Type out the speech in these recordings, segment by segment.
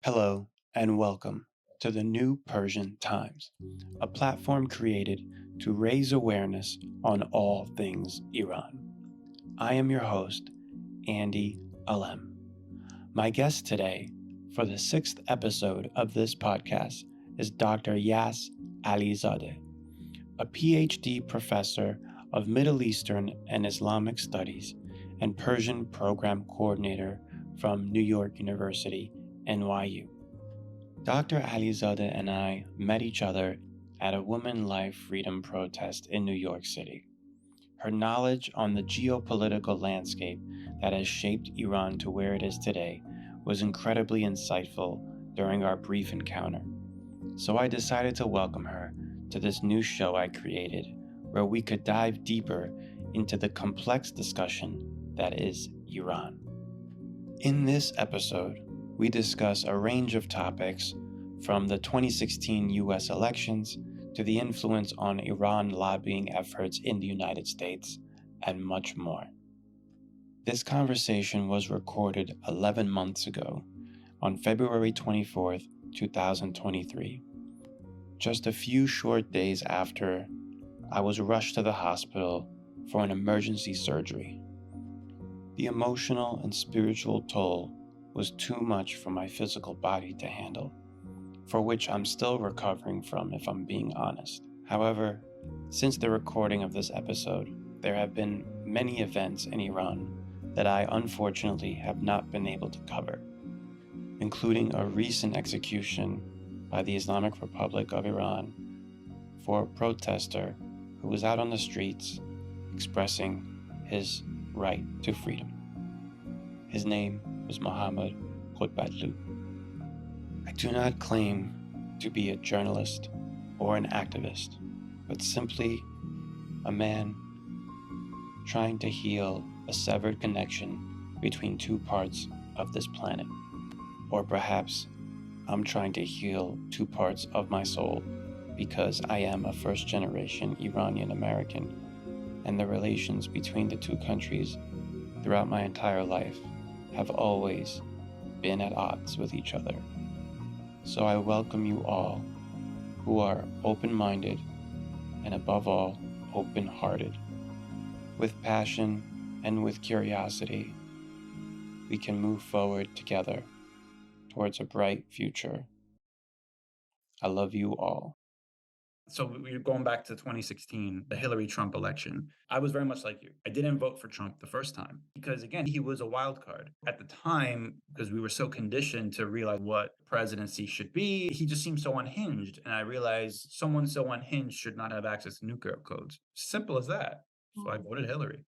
Hello and welcome to the new Persian Times, a platform created to raise awareness on all things Iran. I am your host, Andy Alem. My guest today for the sixth episode of this podcast is Dr. Yass Alizadeh, a PhD professor of Middle Eastern and Islamic Studies and Persian Program Coordinator from New York University, NYU. Dr. Alizadeh and I met each other at a Women Life Freedom protest in New York City. Her knowledge on the geopolitical landscape that has shaped Iran to where it is today was incredibly insightful during our brief encounter. So I decided to welcome her to this new show I created, where we could dive deeper into the complex discussion that is Iran. In this episode, we discuss a range of topics from the 2016 US elections to the influence on Iran lobbying efforts in the United States, and much more. This conversation was recorded 11 months ago, on February 24th, 2023. Just a few short days after, I was rushed to the hospital for an emergency surgery. The emotional and spiritual toll was too much for my physical body to handle, for which I'm still recovering from, if I'm being honest. However, since the recording of this episode, there have been many events in Iran that I unfortunately have not been able to cover, including a recent execution by the Islamic Republic of Iran for a protester who was out on the streets expressing his right to freedom. His name was Mohammad Khotbatlu. I do not claim to be a journalist or an activist, but simply a man trying to heal a severed connection between two parts of this planet. Or perhaps I'm trying to heal two parts of my soul because I am a first-generation Iranian-American, and the relations between the two countries throughout my entire life have always been at odds with each other. So I welcome you all who are open-minded and above all, open-hearted. With passion and with curiosity, we can move forward together towards a bright future. I love you all. So we're going back to 2016, the Hillary Trump election. I was very much like you. I didn't vote for Trump the first time because, again, he was a wild card. At the time, because we were so conditioned to realize what presidency should be, he just seemed so unhinged. And I realized someone so unhinged should not have access to nuclear codes. Simple as that. So I voted Hillary.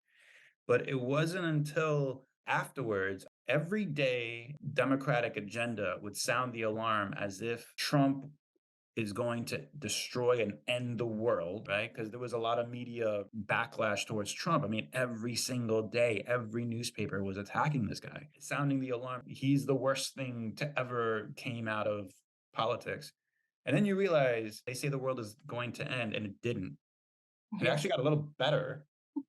But it wasn't until afterwards, every day, Democratic agenda would sound the alarm as if Trump is going to destroy and end the world, right? Because there was a lot of media backlash towards Trump. I mean, every single day, every newspaper was attacking this guy, sounding the alarm. He's the worst thing to ever came out of politics. And then you realize they say the world is going to end, and it didn't. It actually got a little better.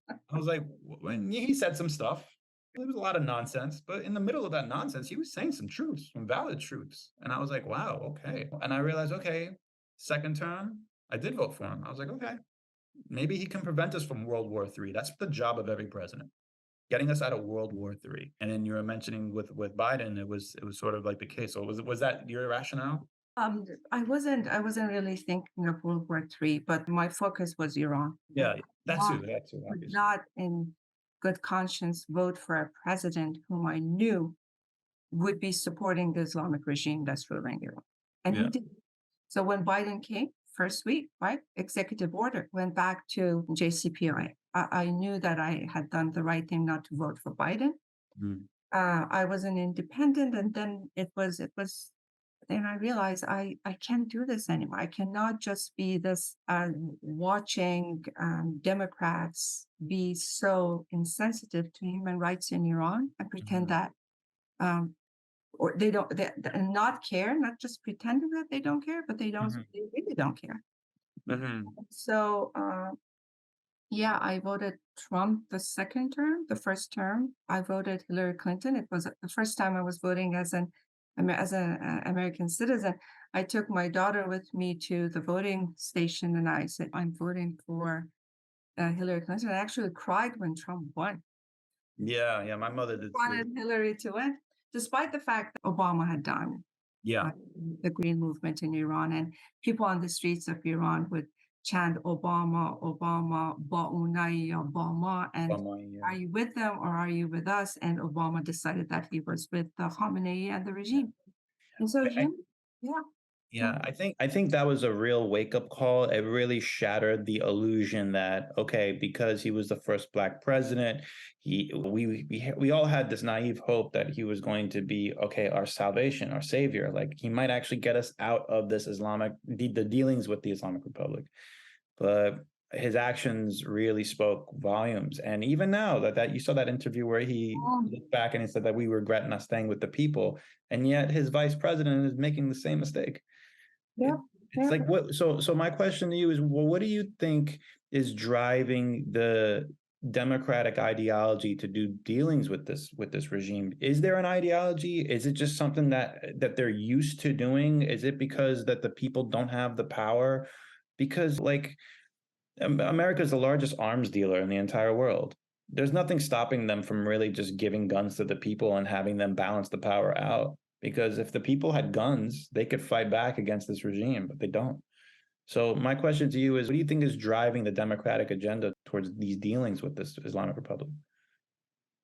I was like, when he said some stuff, there was a lot of nonsense, but in the middle of that nonsense, he was saying some truths, some valid truths. And I was like, wow, okay. And I realized, okay, second term, I did vote for him. I was like, okay, maybe he can prevent us from World War III. That's the job of every president, getting us out of World War III. And then you were mentioning with Biden, it was sort of like the case. So was that your rationale? I wasn't really thinking of World War III, but my focus was Iran. Yeah, Not, that too, would obviously. not in good conscience vote for a president whom I knew would be supporting the Islamic regime that's ruling Iran. And he Yeah. did. So when Biden came, first week, right, executive order, went back to JCPOA. I knew that I had done the right thing not to vote for Biden. Mm. I was an independent, and then then I realized I can't do this anymore. I cannot just be this watching Democrats be so insensitive to human rights in Iran and pretend that um, or they don't and not care, not just pretending that they don't care, but they don't, they really don't care. So yeah, I voted Trump the second term. The first term, I voted Hillary Clinton. It was the first time I was voting as an As an American citizen, I took my daughter with me to the voting station, and I said, "I'm voting for Hillary Clinton." I actually cried when Trump won. Yeah, yeah, my mother did too. Wanted Hillary to win, despite the fact that Obama had done Yeah, the Green Movement in Iran, and people on the streets of Iran would chant Obama, Obama, Ba'unai, Obama, and yeah. are you with them or are you with us? And Obama decided that he was with Khamenei and the regime. And so I, him, yeah. Yeah, I think that was a real wake-up call. It really shattered the illusion that, okay, because he was the first Black president, we all had this naive hope that he was going to be, okay, our salvation, our savior. Like he might actually get us out of this the dealings with the Islamic Republic. But his actions really spoke volumes. And even now that you saw that interview where he looked back and he said that we regret not staying with the people, and yet his vice president is making the same mistake. Yeah, It's yeah. like what? So my question to you is, well, what do you think is driving the democratic ideology to do dealings with this regime? Is there an ideology? Is it just something that they're used to doing? Is it because that the people don't have the power? Because like America is the largest arms dealer in the entire world. There's nothing stopping them from really just giving guns to the people and having them balance the power out. Because if the people had guns, they could fight back against this regime, but they don't. So my question to you is, what do you think is driving the democratic agenda towards these dealings with this Islamic Republic?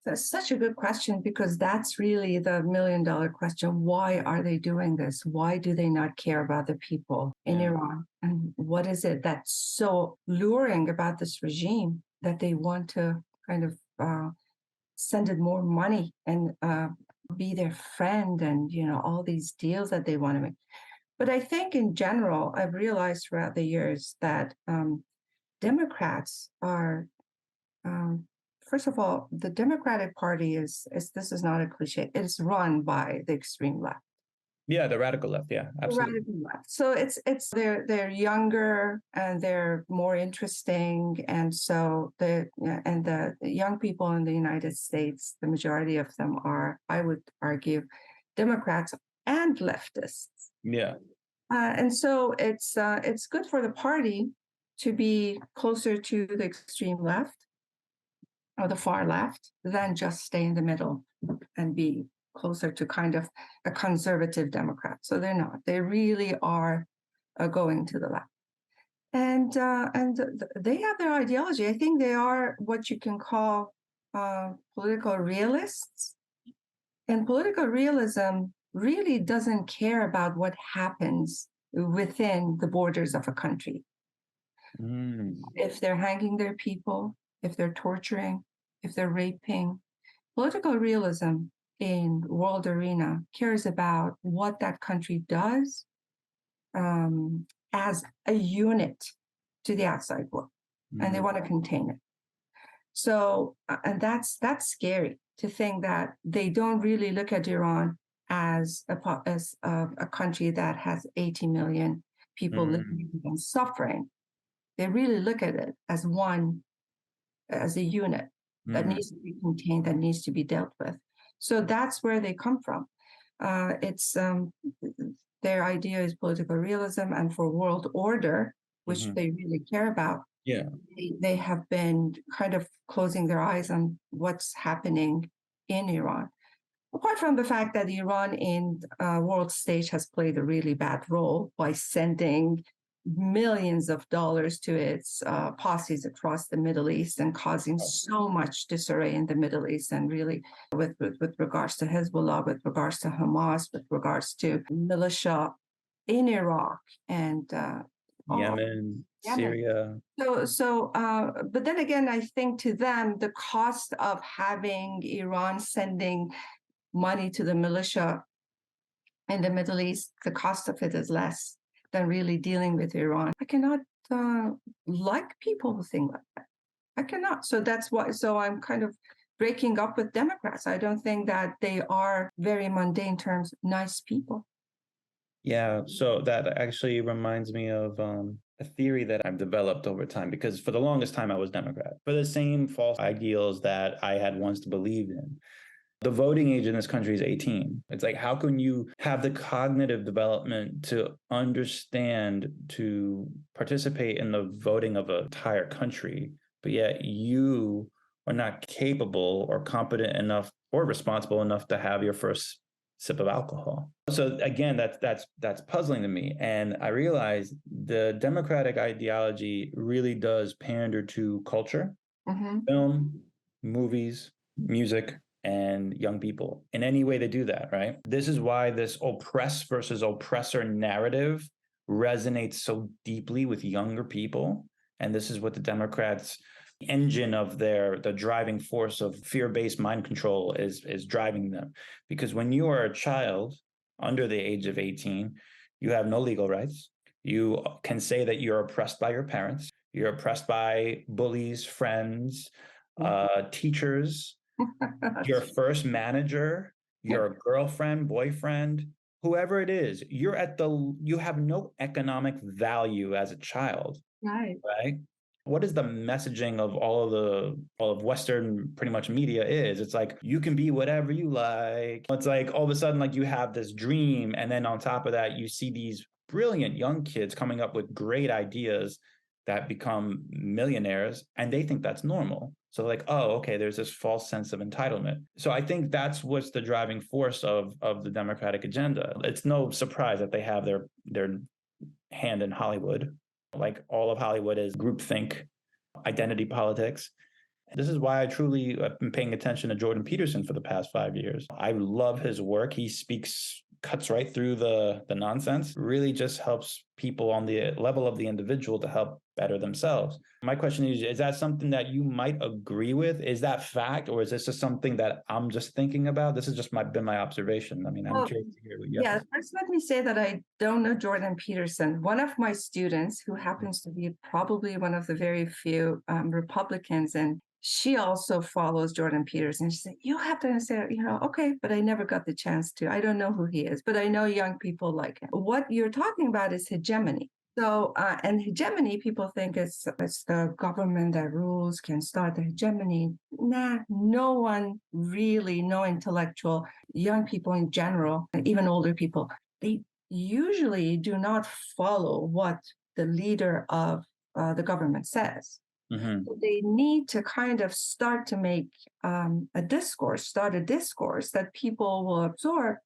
That's such a good question, because that's really the $1 million question. Why are they doing this? Why do they not care about the people in Iran? And what is it that's so luring about this regime that they want to kind of send it more money and be their friend, and all these deals that they want to make? But I think in general, I've realized throughout the years that Democrats are first of all, the Democratic Party is this is not a cliche. It is run by the extreme left. Yeah, the radical left. Yeah, The absolutely. radical left. So it's they're younger and they're more interesting, and so the young people in the United States, the majority of them are, I would argue, Democrats and leftists. Yeah. And so it's good for the party to be closer to the extreme left or the far left than just stay in the middle and be closer to kind of a conservative Democrat. So they're not. They really are going to the left. And they have their ideology. I think they are what you can call political realists. And political realism really doesn't care about what happens within the borders of a country. If they're hanging their people, if they're torturing, if they're raping, political realism in world arena cares about what that country does as a unit to the outside world, and they want to contain it. So, and that's scary to think that they don't really look at Iran as a country that has 80 million people living and suffering. They really look at it as as a unit that needs to be contained, that needs to be dealt with. So that's where they come from. It's their idea is political realism, and for world order, which they really care about. Yeah, they have been kind of closing their eyes on what's happening in Iran. Apart from the fact that Iran in world stage has played a really bad role by sending millions of dollars to its posses across the Middle East and causing so much disarray in the Middle East, and really with regards to Hezbollah, with regards to Hamas, with regards to militia in Iraq and Yemen, Syria. But then again, I think to them, the cost of having Iran sending money to the militia in the Middle East, the cost of it is less than really dealing with Iran. I cannot like people who think like that. I cannot. So that's why. So I'm kind of breaking up with Democrats. I don't think that they are very mundane terms, nice people. Yeah, so that actually reminds me of a theory that I've developed over time, because for the longest time I was Democrat for the same false ideals that I had once believed in. The voting age in this country is 18. It's like, how can you have the cognitive development to understand, to participate in the voting of an entire country, but yet you are not capable or competent enough or responsible enough to have your first sip of alcohol? So again, that's puzzling to me. And I realize the democratic ideology really does pander to culture, film, movies, music, and young people in any way they do that, right? This is why this oppressed versus oppressor narrative resonates so deeply with younger people. And this is what the Democrats' engine of the driving force of fear-based mind control is driving them. Because when you are a child under the age of 18, you have no legal rights. You can say that you're oppressed by your parents. You're oppressed by bullies, friends, teachers, your first manager, your girlfriend, boyfriend, whoever it is. You have no economic value as a child. Right. Right? What is the messaging of all of Western pretty much media is? It's like, you can be whatever you like. It's like all of a sudden, like, you have this dream, and then on top of that, you see these brilliant young kids coming up with great ideas that become millionaires, and they think that's normal. So like, oh, okay, there's this false sense of entitlement. So I think that's what's the driving force of the Democratic agenda. It's no surprise that they have their hand in Hollywood. Like, all of Hollywood is groupthink, identity politics. This is why I truly have been paying attention to Jordan Peterson for the past 5 years. I love his work. He cuts right through the nonsense, really just helps people on the level of the individual to help better themselves. My question is that something that you might agree with? Is that fact, or is this just something that I'm just thinking about? This has just been my observation. I mean, I'm curious to hear what you have to say. First let me say that I don't know Jordan Peterson. One of my students, who happens to be probably one of the very few Republicans, and she also follows Jordan Peterson. She said, you have to say, okay, but I never got the chance to. I don't know who he is, but I know young people like him. What you're talking about is hegemony. So, and hegemony, people think it's the government that rules, can start the hegemony. Nah, no one really, no intellectual, young people in general, and even older people, they usually do not follow what the leader of the government says. Mm-hmm. They need to kind of start to make start a discourse that people will absorb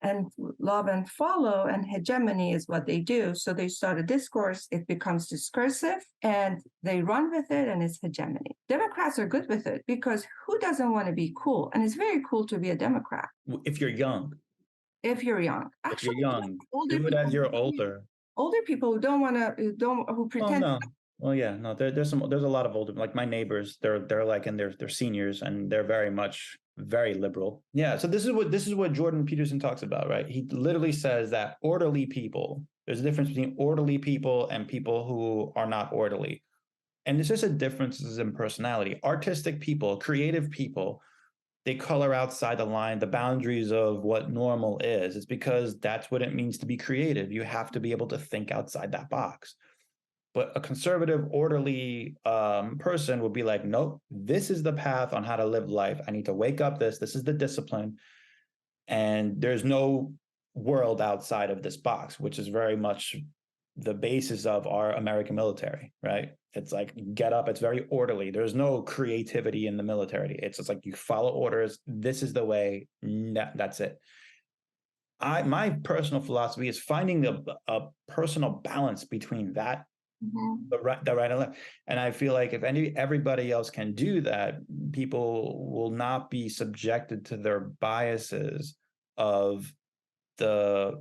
and love and follow, and hegemony is what they do. So they start a discourse, it becomes discursive, and they run with it, and it's hegemony. Democrats are good with it, because who doesn't want to be cool? And it's very cool to be a Democrat. If you're young. If you're young. Actually, if you're young, older do it as you're older. Older people who don't want to, who pretend. Oh, no. Well, yeah, no, there's a lot of older, like my neighbors, they're like in their seniors, and they're very liberal. Yeah. So this is what Jordan Peterson talks about, right? He literally says that orderly people, there's a difference between orderly people and people who are not orderly. And it's just a differences in personality. Artistic people, creative people, they color outside the line, the boundaries of what normal is. It's because that's what it means to be creative. You have to be able to think outside that box. But a conservative, orderly person would be like, nope, this is the path on how to live life. I need to wake up this is the discipline. And there's no world outside of this box, which is very much the basis of our American military, right? It's like, get up, it's very orderly. There's no creativity in the military. It's just like, you follow orders. This is the way, that's it. My personal philosophy is finding a personal balance between that, the right and left. And I feel like if everybody else can do that, people will not be subjected to their biases of the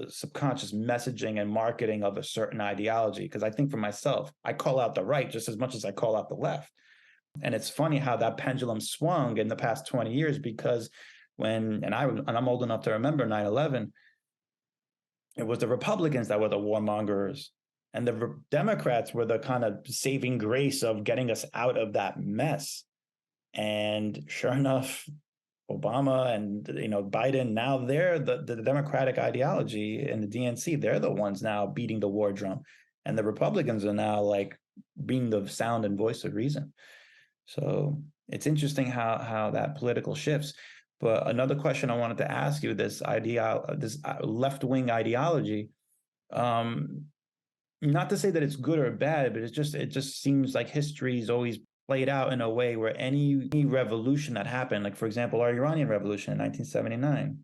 subconscious messaging and marketing of a certain ideology. Because I think for myself, I call out the right just as much as I call out the left. And it's funny how that pendulum swung in the past 20 years, because I'm old enough to remember 9/11, it was the Republicans that were the warmongers, and the Democrats were the kind of saving grace of getting us out of that mess. And sure enough, Obama and Biden, now they're the Democratic ideology and the DNC, they're the ones now beating the war drum. And the Republicans are now like being the sound and voice of reason. So It's interesting how that political shifts. But another question I wanted to ask you: this left-wing ideology. Um, Not to say that it's good or bad, but it just seems like history is always played out in a way where any revolution that happened, like for example, our Iranian Revolution in 1979,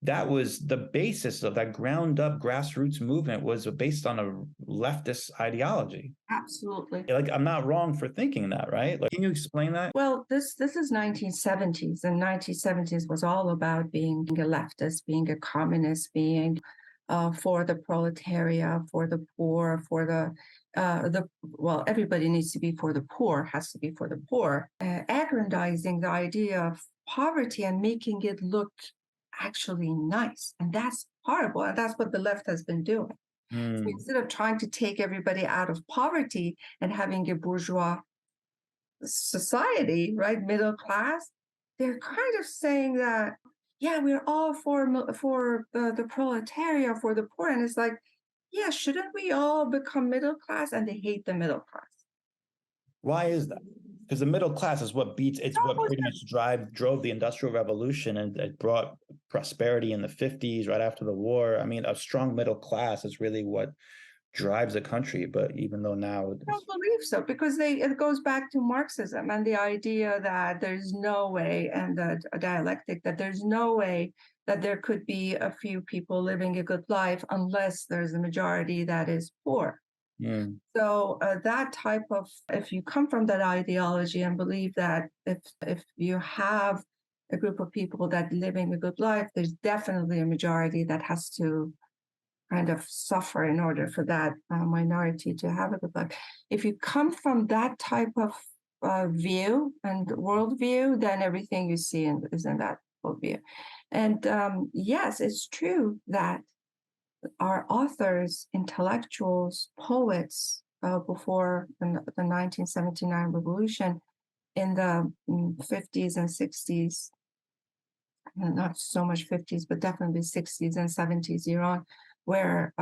that was the basis of that ground up grassroots movement was based on a leftist ideology. Absolutely. Like, I'm not wrong for thinking that, right? Like, can you explain that? Well, this is 1970s, and 1970s was all about being a leftist, being a communist, being for the proletariat, for the poor, for the well, everybody needs to be for the poor, has to be for the poor, aggrandizing the idea of poverty and making it look actually nice, and that's horrible, and that's what the left has been doing. So instead of trying to take everybody out of poverty and having a bourgeois society, right, middle class, they're kind of saying that, yeah, we're all for the proletariat, for the poor, and it's like, yeah, shouldn't we all become middle class? And they hate the middle class. Why is that? Because the middle class is what beats. It's what pretty much drove the Industrial Revolution, and it brought prosperity in the 50s, right after the war. I mean, a strong middle class is really what drives a country. But even though now, I don't believe so, because it goes back to Marxism and the idea that there's no way, and the dialectic, that there's no way that there could be a few people living a good life unless there's a majority that is poor. So that type of, if you come from that ideology and believe that if you have a group of people that living a good life, there's definitely a majority that has to kind of suffer in order for that minority to have a good life. If you come from that type of view and worldview, then everything you see is in that worldview. And yes, it's true that our authors, intellectuals, poets before the 1979 revolution in the 50s and 60s, not so much 50s, but definitely 60s and 70s Iran, where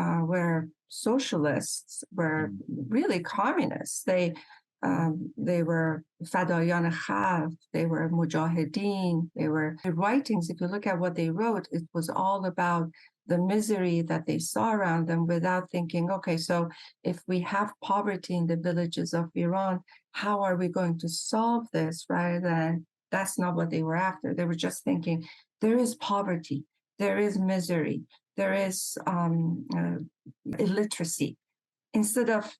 socialists were really communists. They were Fadayan Khalq, they were Mujahideen, they were writings. If you look at what they wrote, it was all about the misery that they saw around them without thinking, okay, so if we have poverty in the villages of Iran, how are we going to solve this? Rather than, that's not what they were after. They were just thinking, there is poverty, there is misery, there is illiteracy. Instead of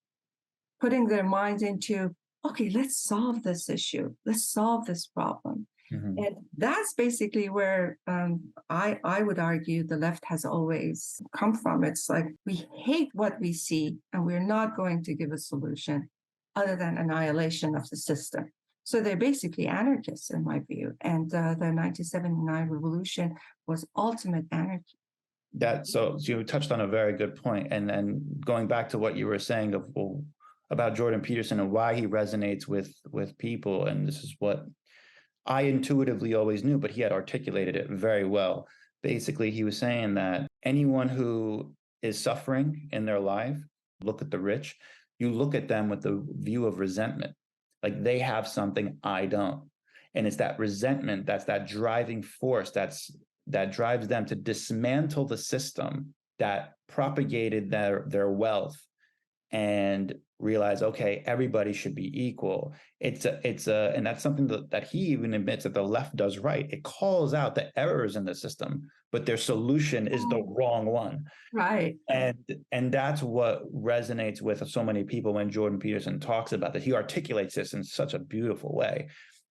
putting their minds into, okay, let's solve this issue, let's solve this problem. And that's basically where I would argue the left has always come from. It's like, we hate what we see, and we're not going to give a solution other than annihilation of the system. So they're basically anarchists, in my view. And the 1979 revolution was ultimate anarchy. So you touched on a very good point. And then going back to what you were saying about Jordan Peterson and why he resonates with people, and this is what I intuitively always knew, but he had articulated it very well. Basically, he was saying that anyone who is suffering in their life, look at the rich, you look at them with the view of resentment. Like, they have something I don't. And it's that resentment, that's that driving force that drives them to dismantle the system that propagated their wealth and realize, okay, everybody should be equal. And that's something that he even admits that the left does right. It calls out the errors in the system, but their solution is the wrong one. Right. And that's what resonates with so many people when Jordan Peterson talks about that. He articulates this in such a beautiful way.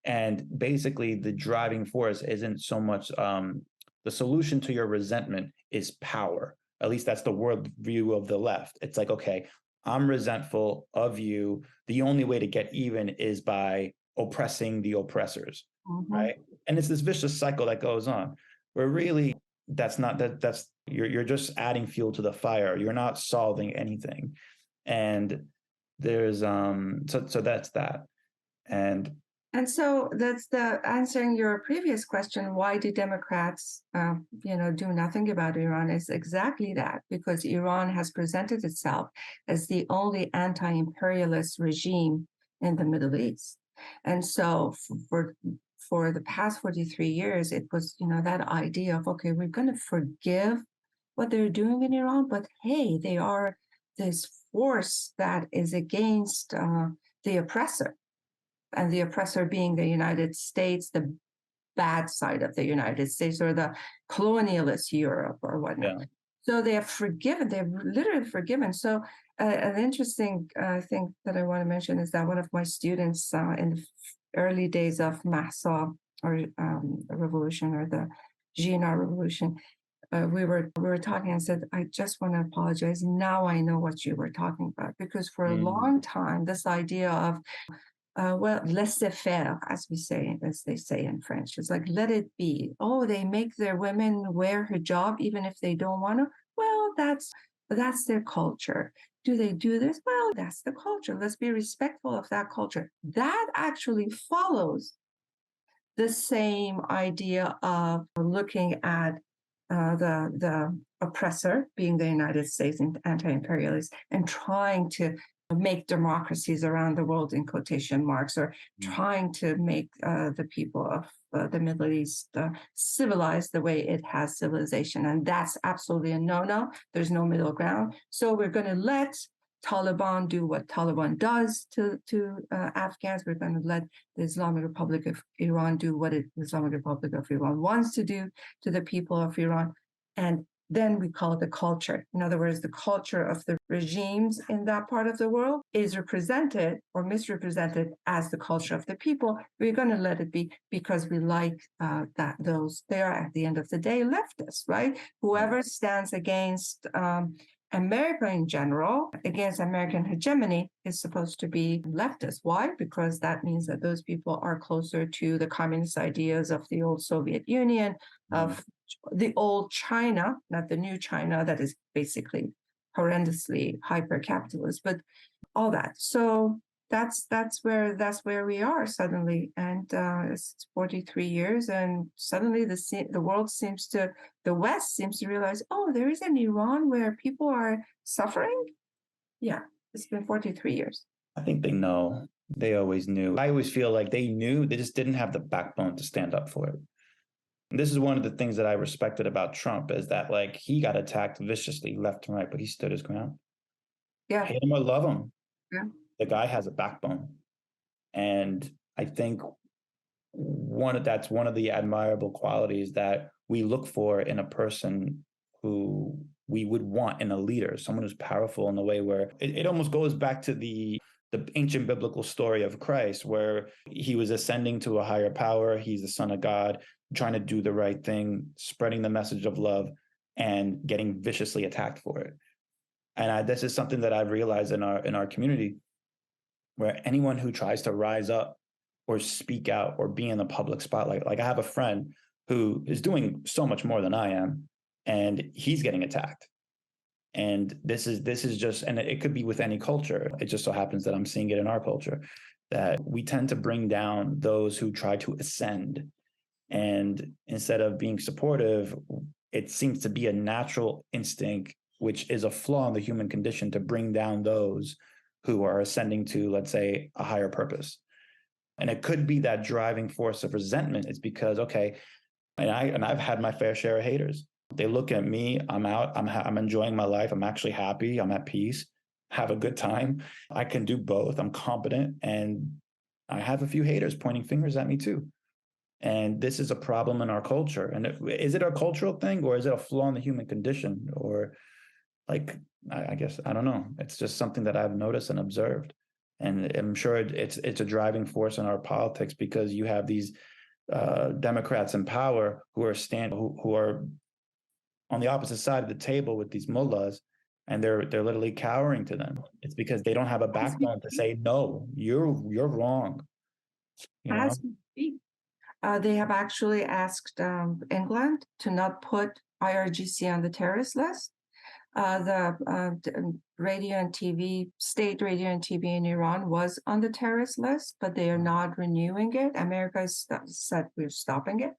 And basically, the driving force isn't so much the solution to your resentment is power. At least that's the world view of the left. It's like, okay, I'm resentful of you. The only way to get even is by oppressing the oppressors, right? And it's this vicious cycle that goes on, where really that's you're just adding fuel to the fire. You're not solving anything. And there's so that's that. And so that's the answering your previous question, why do Democrats, do nothing about Iran, is exactly that, because Iran has presented itself as the only anti-imperialist regime in the Middle East. And so for the past 43 years, it was, that idea of, okay, we're going to forgive what they're doing in Iran, but hey, they are this force that is against the oppressor, and the oppressor being the United States, the bad side of the United States, or the colonialist Europe or whatnot. Yeah. So they have forgiven, they've literally forgiven. So an interesting thing that I want to mention is that one of my students in the early days of Mahsa or revolution, or the Jinnah revolution, we were talking and said, I just want to apologize. Now I know what you were talking about, because for a long time, this idea of laissez-faire, as they say in French. It's like, let it be. Oh, they make their women wear hijab even if they don't want to. Well, that's their culture. Do they do this? Well, that's the culture. Let's be respectful of that culture. That actually follows the same idea of looking at the oppressor, being the United States and anti-imperialist, and trying to make democracies around the world, in quotation marks, or trying to make the people of the Middle East civilized the way it has civilization. And that's absolutely a no-no. There's no middle ground. So we're going to let Taliban do what Taliban does to Afghans. We're going to let the Islamic Republic of Iran do what the Islamic Republic of Iran wants to do to the people of Iran. And then we call it the culture. In other words, the culture of the regimes in that part of the world is represented or misrepresented as the culture of the people. We're going to let it be because we like that they are, at the end of the day, leftists, right? Whoever stands against America in general, against American hegemony, is supposed to be leftist. Why? Because that means that those people are closer to the communist ideas of the old Soviet Union, of the old China, not the new China that is basically horrendously hyper-capitalist, but all that. So that's where we are suddenly, and it's 43 years, and suddenly the West seems to realize, oh, there is an Iran where people are suffering. Yeah, it's been 43 years. I think they know. They always knew. I always feel like they knew, they just didn't have the backbone to stand up for it. And this is one of the things that I respected about Trump, is that, like, he got attacked viciously left and right, but he stood his ground. Yeah. Hate him or love him. Yeah. The guy has a backbone. And I think that's one of the admirable qualities that we look for in a person who we would want in a leader, someone who's powerful in a way where it almost goes back to the ancient biblical story of Christ, where he was ascending to a higher power. He's the Son of God, trying to do the right thing, spreading the message of love, and getting viciously attacked for it. And this is something that I've realized in our community, where anyone who tries to rise up or speak out or be in the public spotlight, like I have a friend who is doing so much more than I am, and he's getting attacked. And this is just, and it could be with any culture. It just so happens that I'm seeing it in our culture, that we tend to bring down those who try to ascend. And instead of being supportive, it seems to be a natural instinct, which is a flaw in the human condition, to bring down those who are ascending to, let's say, a higher purpose. And it could be that driving force of resentment is because, okay, and I've had my fair share of haters. They look at me, I'm out, I'm enjoying my life, I'm actually happy, I'm at peace, have a good time. I can do both, I'm competent, and I have a few haters pointing fingers at me too. And this is a problem in our culture. And is it a cultural thing, or is it a flaw in the human condition? Or, like, I guess, I don't know. It's just something that I've noticed and observed. And I'm sure it's a driving force in our politics, because you have these Democrats in power who are on the opposite side of the table with these mullahs, and they're literally cowering to them. It's because they don't have a backbone to say, no, you're wrong. You know? As we speak, they have actually asked England to not put IRGC on the terrorist list. The radio and TV, state radio and TV in Iran was on the terrorist list, but they are not renewing it. America said we're stopping it.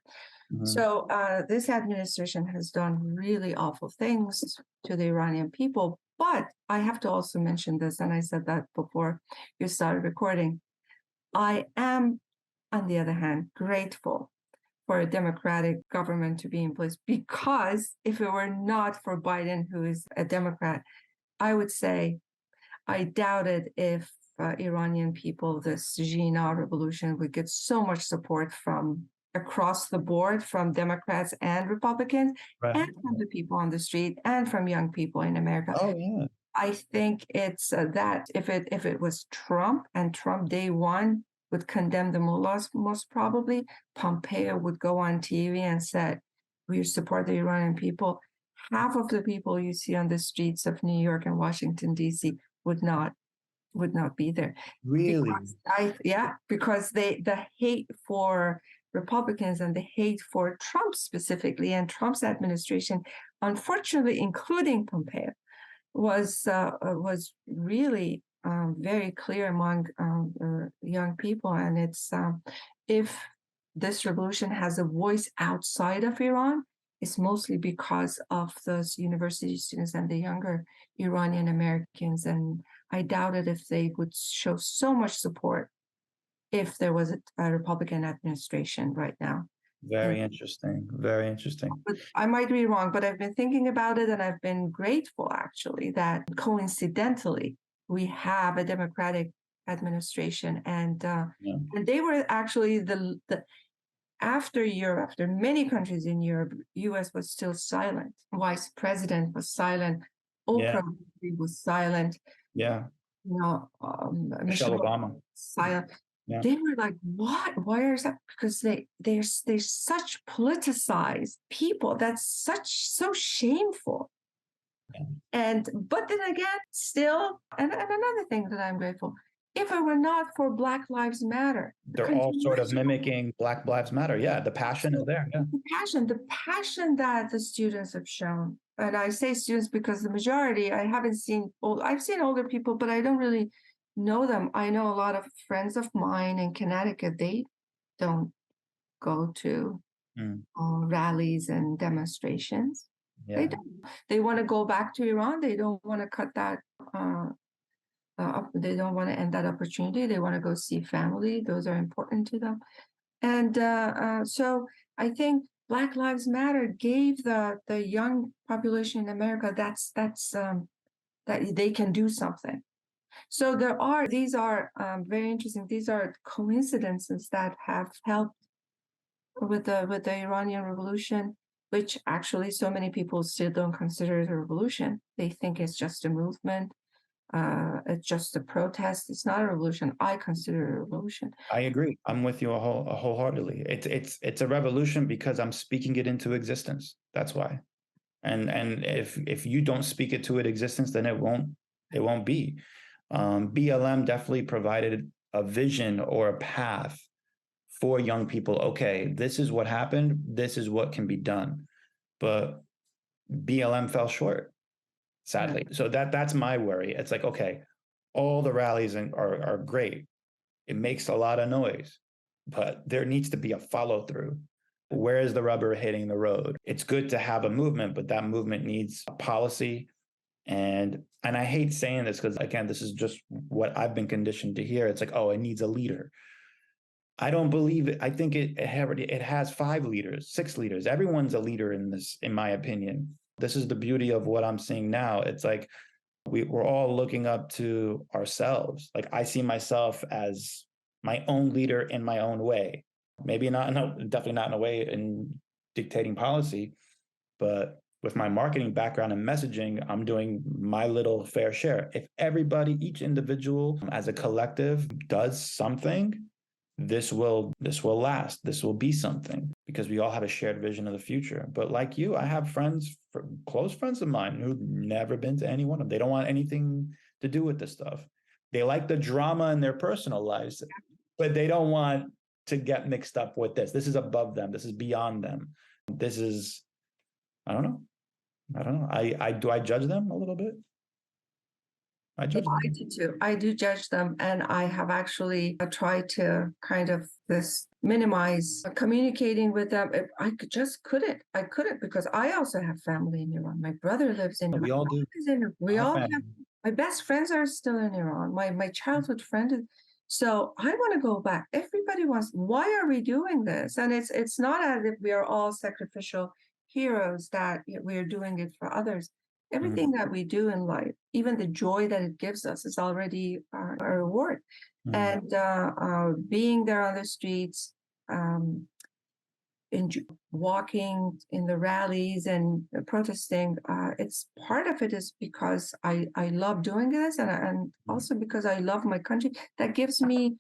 Mm-hmm. So this administration has done really awful things to the Iranian people. But I have to also mention this, and I said that before you started recording. I am, on the other hand, grateful for a democratic government to be in place, because if it were not for Biden, who is a Democrat, I would say I doubted if Iranian people, this Jina revolution, would get so much support from across the board, from Democrats and Republicans, Right. and from the people on the street, and from young people in America. Oh, yeah. I think it's that if it was Trump, and Trump day one would condemn the mullahs, most probably Pompeo would go on TV and said, "We support the Iranian people." Half of the people you see on the streets of New York and Washington D.C. would not be there. Really? Because the hate for Republicans and the hate for Trump specifically, and Trump's administration, unfortunately, including Pompeo, was really very clear among young people. And it's if this revolution has a voice outside of Iran, it's mostly because of those university students and the younger Iranian-Americans. And I doubted if they would show so much support if there was a Republican administration right now. Very interesting. Very interesting. But I might be wrong, but I've been thinking about it, and I've been grateful, actually, that coincidentally we have a Democratic administration, and they were actually the after Europe, after many countries in Europe, U.S. was still silent. Vice President was silent. Oprah was silent. Yeah. Michelle Obama silent. Yeah. They were like, "What? Why is that?" Because they're such politicized people. That's so shameful. Yeah. But then again, still, and another thing that I'm grateful. If it were not for Black Lives Matter, they're all sort of mimicking Black Lives Matter. Yeah, the passion is there. Yeah. The passion that the students have shown. And I say students because the majority, I've seen older people, but I don't really know them. I know a lot of friends of mine in Connecticut, they don't go to rallies and demonstrations. Yeah. They don't. They want to go back to Iran. They don't want to cut that they don't want to end that opportunity. They want to go see family. Those are important to them. And so I think Black Lives Matter gave the young population in America that they can do something. So these are very interesting. These are coincidences that have helped with the Iranian Revolution, which actually so many people still don't consider it a revolution. They think it's just a movement. It's just a protest. It's not a revolution. I consider it a revolution. I agree. I'm with you wholeheartedly. It's a revolution because I'm speaking it into existence. That's why. And if you don't speak it to existence, then it won't be. BLM definitely provided a vision or a path for young people. Okay, this is what happened. This is what can be done. But BLM fell short, sadly. So that's my worry. It's like, okay, all the rallies are great. It makes a lot of noise, but there needs to be a follow through. Where is the rubber hitting the road? It's good to have a movement, but that movement needs a policy. And I hate saying this because, again, this is just what I've been conditioned to hear. It's like, oh, it needs a leader. I don't believe it. I think it has 5 leaders, 6 leaders. Everyone's a leader in this, in my opinion. This is the beauty of what I'm seeing now. It's like we're all looking up to ourselves. Like I see myself as my own leader in my own way. Maybe not, no, definitely not in a way in dictating policy, but with my marketing background and messaging, I'm doing my little fair share. If everybody, each individual as a collective does something, this will last. This will be something because we all have a shared vision of the future. But like you, I have friends, close friends of mine who've never been to any one of them. They don't want anything to do with this stuff. They like the drama in their personal lives, but they don't want to get mixed up with this. This is above them. This is beyond them. This is, I don't know. Do I judge them a little bit? I judge them. I do too. I do judge them, and I have actually tried to kind of minimize communicating with them. I couldn't. I couldn't because I also have family in Iran. My brother lives in Iran. We all do. We all have. My best friends are still in Iran. My childhood friend So I want to go back. Everybody wants, why are we doing this? And it's not as if we are all sacrificial heroes that we're doing it for others. Everything that we do in life, even the joy that it gives us, is already a reward. And being there on the streets, walking in the rallies and protesting, it's part of it is because I love doing this, and also because I love my country. That gives me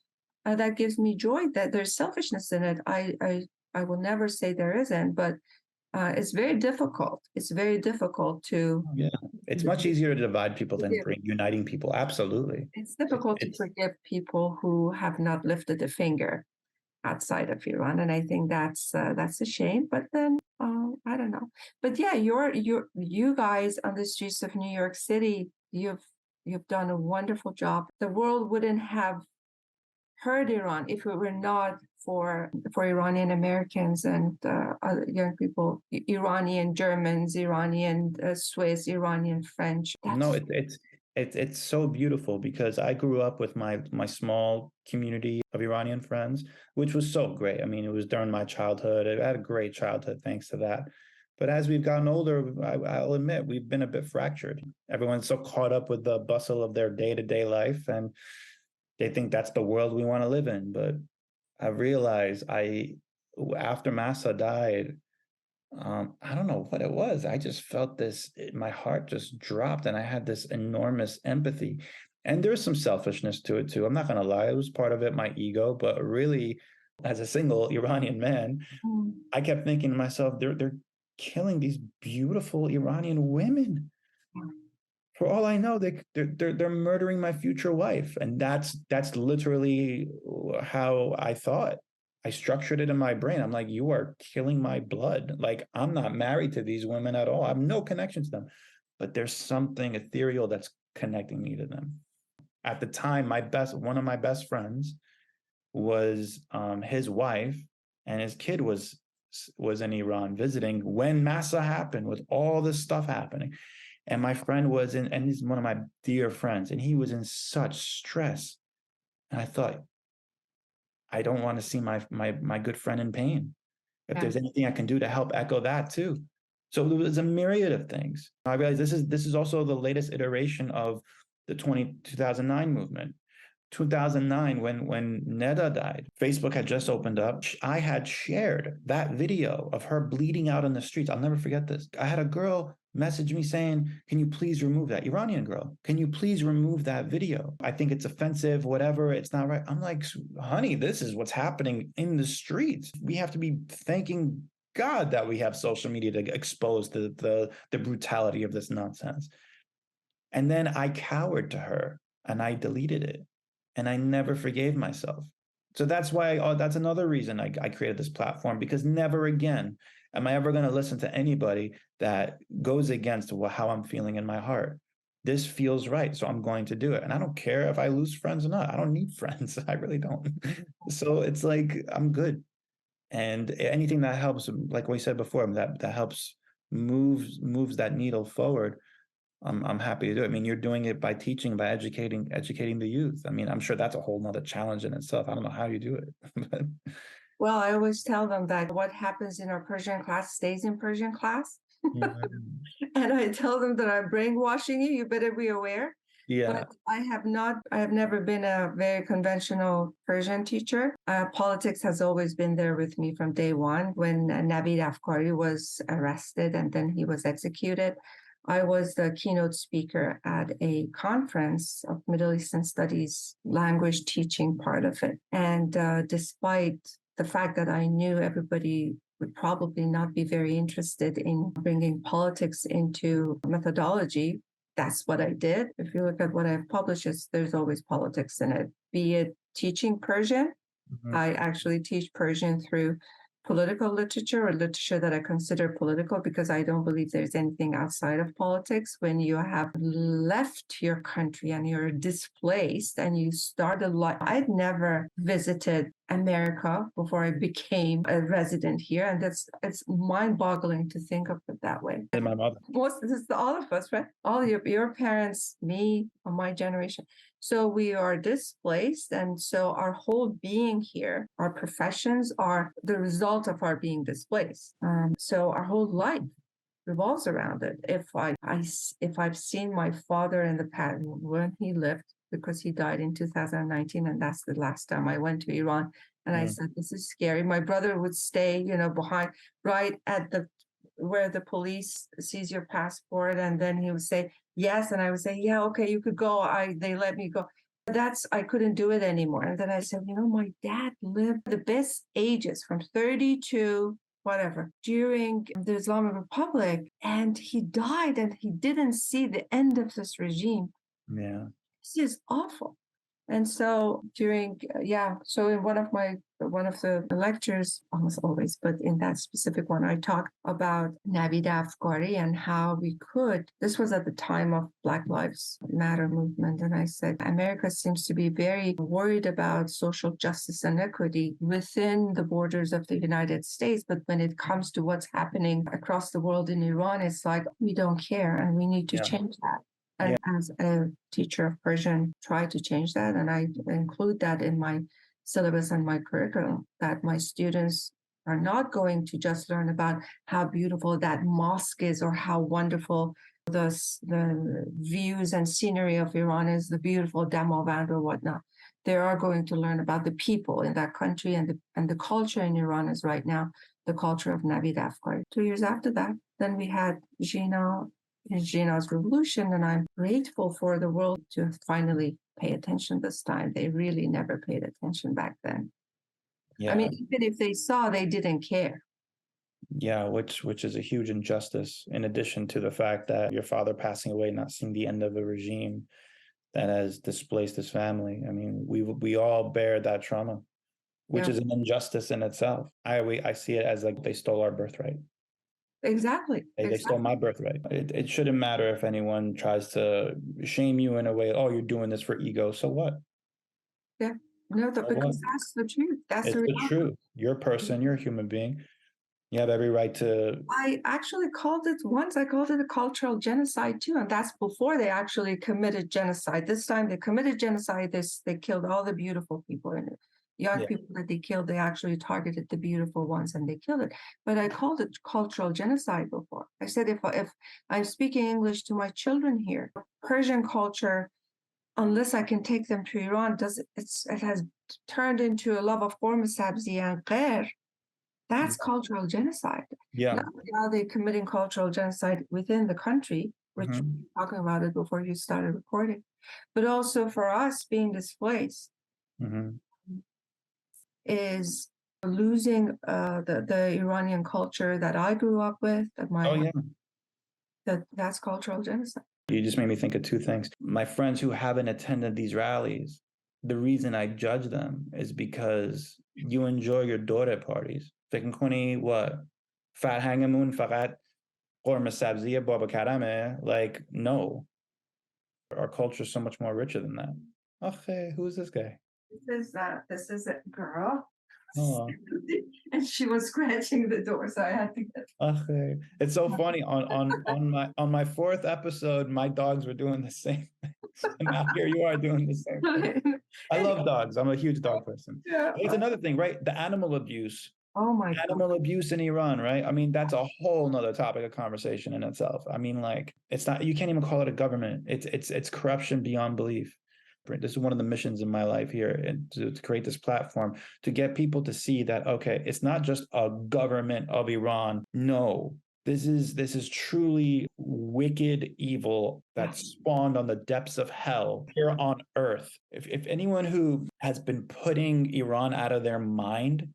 joy. That there's selfishness in it. I will never say there isn't, but it's very difficult. It's very difficult to. Yeah, it's much easier to divide people than uniting people. Absolutely. It's difficult to forgive people who have not lifted a finger outside of Iran, and I think that's a shame. But then I don't know. But yeah, you guys on the streets of New York City, you've done a wonderful job. The world wouldn't have heard Iran if it were not for Iranian-Americans and other young people, Iranian Germans, Iranian Swiss, Iranian French. No, it's so beautiful because I grew up with my small community of Iranian friends, which was so great. I mean, it was during my childhood. I had a great childhood thanks to that. But as we've gotten older, I'll admit we've been a bit fractured. Everyone's so caught up with the bustle of their day-to-day life, and they think that's the world we want to live in. But I realized after Massa died, I don't know what it was. I just felt this, my heart just dropped, and I had this enormous empathy. And there's some selfishness to it too. I'm not going to lie. It was part of it, my ego, but really, as a single Iranian man, I kept thinking to myself, they're killing these beautiful Iranian women. For all I know, they're murdering my future wife. And that's literally how I thought. I structured it in my brain. I'm like, you are killing my blood. Like, I'm not married to these women at all. I have no connection to them. But there's something ethereal that's connecting me to them. At the time, one of my best friends was his wife, and his kid was in Iran visiting when Massa happened, with all this stuff happening. And my friend was and he's one of my dear friends, and he was in such stress. And I thought, I don't want to see my good friend in pain. If there's anything I can do to help echo that too. So there was a myriad of things. I realized this is also the latest iteration of the 2009 movement. 2009, when Neda died, Facebook had just opened up. I had shared that video of her bleeding out in the streets. I'll never forget this. I had a girl message me saying, can you please remove that? Iranian girl, can you please remove that video? I think it's offensive, whatever, it's not right. I'm like, honey, this is what's happening in the streets. We have to be thanking God that we have social media to expose the brutality of this nonsense. And then I cowered to her and I deleted it. And I never forgave myself. So that's why, that's another reason I created this platform, because never again am I ever going to listen to anybody that goes against how I'm feeling in my heart. This feels right, so I'm going to do it. And I don't care if I lose friends or not. I don't need friends. I really don't. So it's like, I'm good. And anything that helps, like we said before, that helps moves that needle forward, I'm happy to do it. I mean, you're doing it by teaching, by educating the youth. I mean, I'm sure that's a whole nother challenge in itself. I don't know how you do it. Well, I always tell them that what happens in our Persian class stays in Persian class. And I tell them that I'm brainwashing you. You better be aware. Yeah. But I have never been a very conventional Persian teacher. Politics has always been there with me from day one. When Navid Afkari was arrested and then he was executed, I was the keynote speaker at a conference of Middle Eastern Studies, language teaching part of it. And despite the fact that I knew everybody would probably not be very interested in bringing politics into methodology, that's what I did. If you look at what I've published, there's always politics in it, be it teaching Persian. I actually teach Persian through political literature, or literature that I consider political, because I don't believe there's anything outside of politics. When you have left your country and you're displaced and you start a life, I'd never visited America before I became a resident here. And it's mind-boggling to think of it that way. And my mother. This is all of us, right? All your parents, me, my generation. So we are displaced. And so our whole being here, our professions are the result of our being displaced. So our whole life revolves around it. If I've seen my father in the past when he lived, because he died in 2019, and that's the last time I went to Iran. And I said, this is scary. My brother would stay, behind, right at where the police sees your passport, and then he would say yes, and I would say, yeah, okay, you could go. They let me go. I couldn't do it anymore. And then I said, my dad lived the best ages from 30 to whatever during the Islamic Republic, and he died, and he didn't see the end of this regime. Yeah. This is awful. And so so in one of the lectures, almost always, but in that specific one, I talked about Navid Afghari and how this was at the time of Black Lives Matter movement. And I said, America seems to be very worried about social justice and equity within the borders of the United States. But when it comes to what's happening across the world in Iran, it's like, we don't care, and we need to change that. And as a teacher of Persian, try to change that. And I include that in my syllabus and my curriculum, that my students are not going to just learn about how beautiful that mosque is or how wonderful the views and scenery of Iran is, the beautiful Damavand or whatnot. They are going to learn about the people in that country, and the culture in Iran is right now the culture of Navid Afghari. 2 years after that, then we had Jinnah's revolution, and I'm grateful for the world to finally pay attention this time. They really never paid attention back then. Yeah. I mean, even if they saw, they didn't care. Yeah, which is a huge injustice, in addition to the fact that your father passing away, not seeing the end of a regime that has displaced his family. I mean, we all bear that trauma, which is an injustice in itself. I see it as like they stole our birthright. Exactly. They stole my birthright. It shouldn't matter if anyone tries to shame you in a way, oh, you're doing this for ego. So what? Yeah. No, because that's the truth. That's the truth. You're a person, you're a human being. You have every right to. I actually called it a cultural genocide too. And that's before they actually committed genocide. This time they committed genocide. They killed all the beautiful people in it. Young people that they killed, they actually targeted the beautiful ones and they killed it. But I called it cultural genocide before. I said, if I'm speaking English to my children here, Persian culture, unless I can take them to Iran, it has turned into a love of Ghorm Sabzi and Ghair. That's cultural genocide. Yeah. Now they're committing cultural genocide within the country, which we were talking about it before you started recording, but also for us being displaced. Is losing the Iranian culture that I grew up with. That's cultural genocide. You just made me think of two things. My friends who haven't attended these rallies, the reason I judge them is because you enjoy your daughter parties. فکر کنی what? فرهنگمون فقط قرمه سبزی بابا کرمه? Like, no. Our culture is so much more richer than that. Okay, who is this guy? This is a girl. Oh. And she was scratching the door, so I had to get. Okay, it's so funny. On my fourth episode, my dogs were doing the same thing, and now here you are doing the same thing. I love dogs. I'm a huge dog person. Yeah. It's another thing, right? The animal abuse. Oh my animal abuse in Iran, right? I mean, that's a whole nother topic of conversation in itself. I mean, like, it's not. You can't even call it a government. It's corruption beyond belief. This is one of the missions in my life here, and to create this platform to get people to see that, okay, it's not just a government of Iran. No, this is truly wicked evil that spawned on the depths of hell here on earth. If anyone who has been putting Iran out of their mind,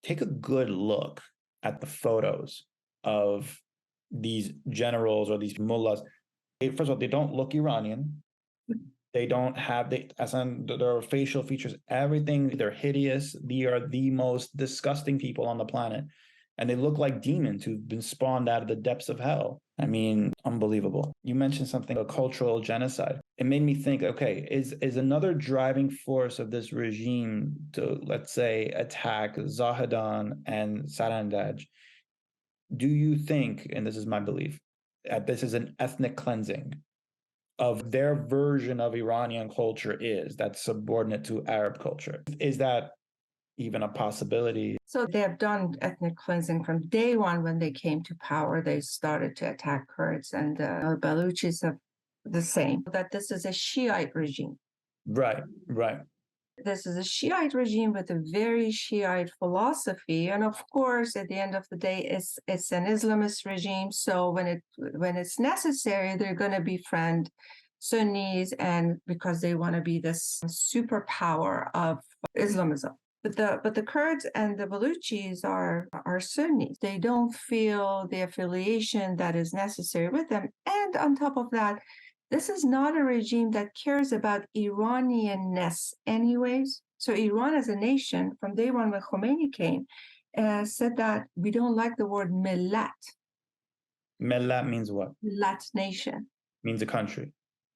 take a good look at the photos of these generals or these mullahs. First of all, they don't look Iranian. They don't have their facial features, everything. They're hideous. They are the most disgusting people on the planet. and they look like demons who've been spawned out of the depths of hell. I mean, unbelievable. You mentioned something, a cultural genocide. It made me think, okay, is another driving force of this regime to, let's say, attack Zahedan and Sarandaj? Do you think, and this is my belief, that this is an ethnic cleansing of their version of Iranian culture is that's subordinate to Arab culture? Is that even a possibility? So they have done ethnic cleansing from day one. When they came to power, they started to attack Kurds, and the Baluchis have the same, that this is a Shiite regime. Right, right. This is a Shiite regime with a very Shiite philosophy, and of course, at the end of the day, it's an Islamist regime. So when it's necessary, they're going to befriend Sunnis, and because they want to be this superpower of Islamism. But the Kurds and the Baluchis are Sunnis. They don't feel the affiliation that is necessary with them, and on top of that, this is not a regime that cares about Iranianness anyways. So Iran as a nation, from day one when Khomeini came, said that we don't like the word millat. Millat means what? Millat, nation. Means a country.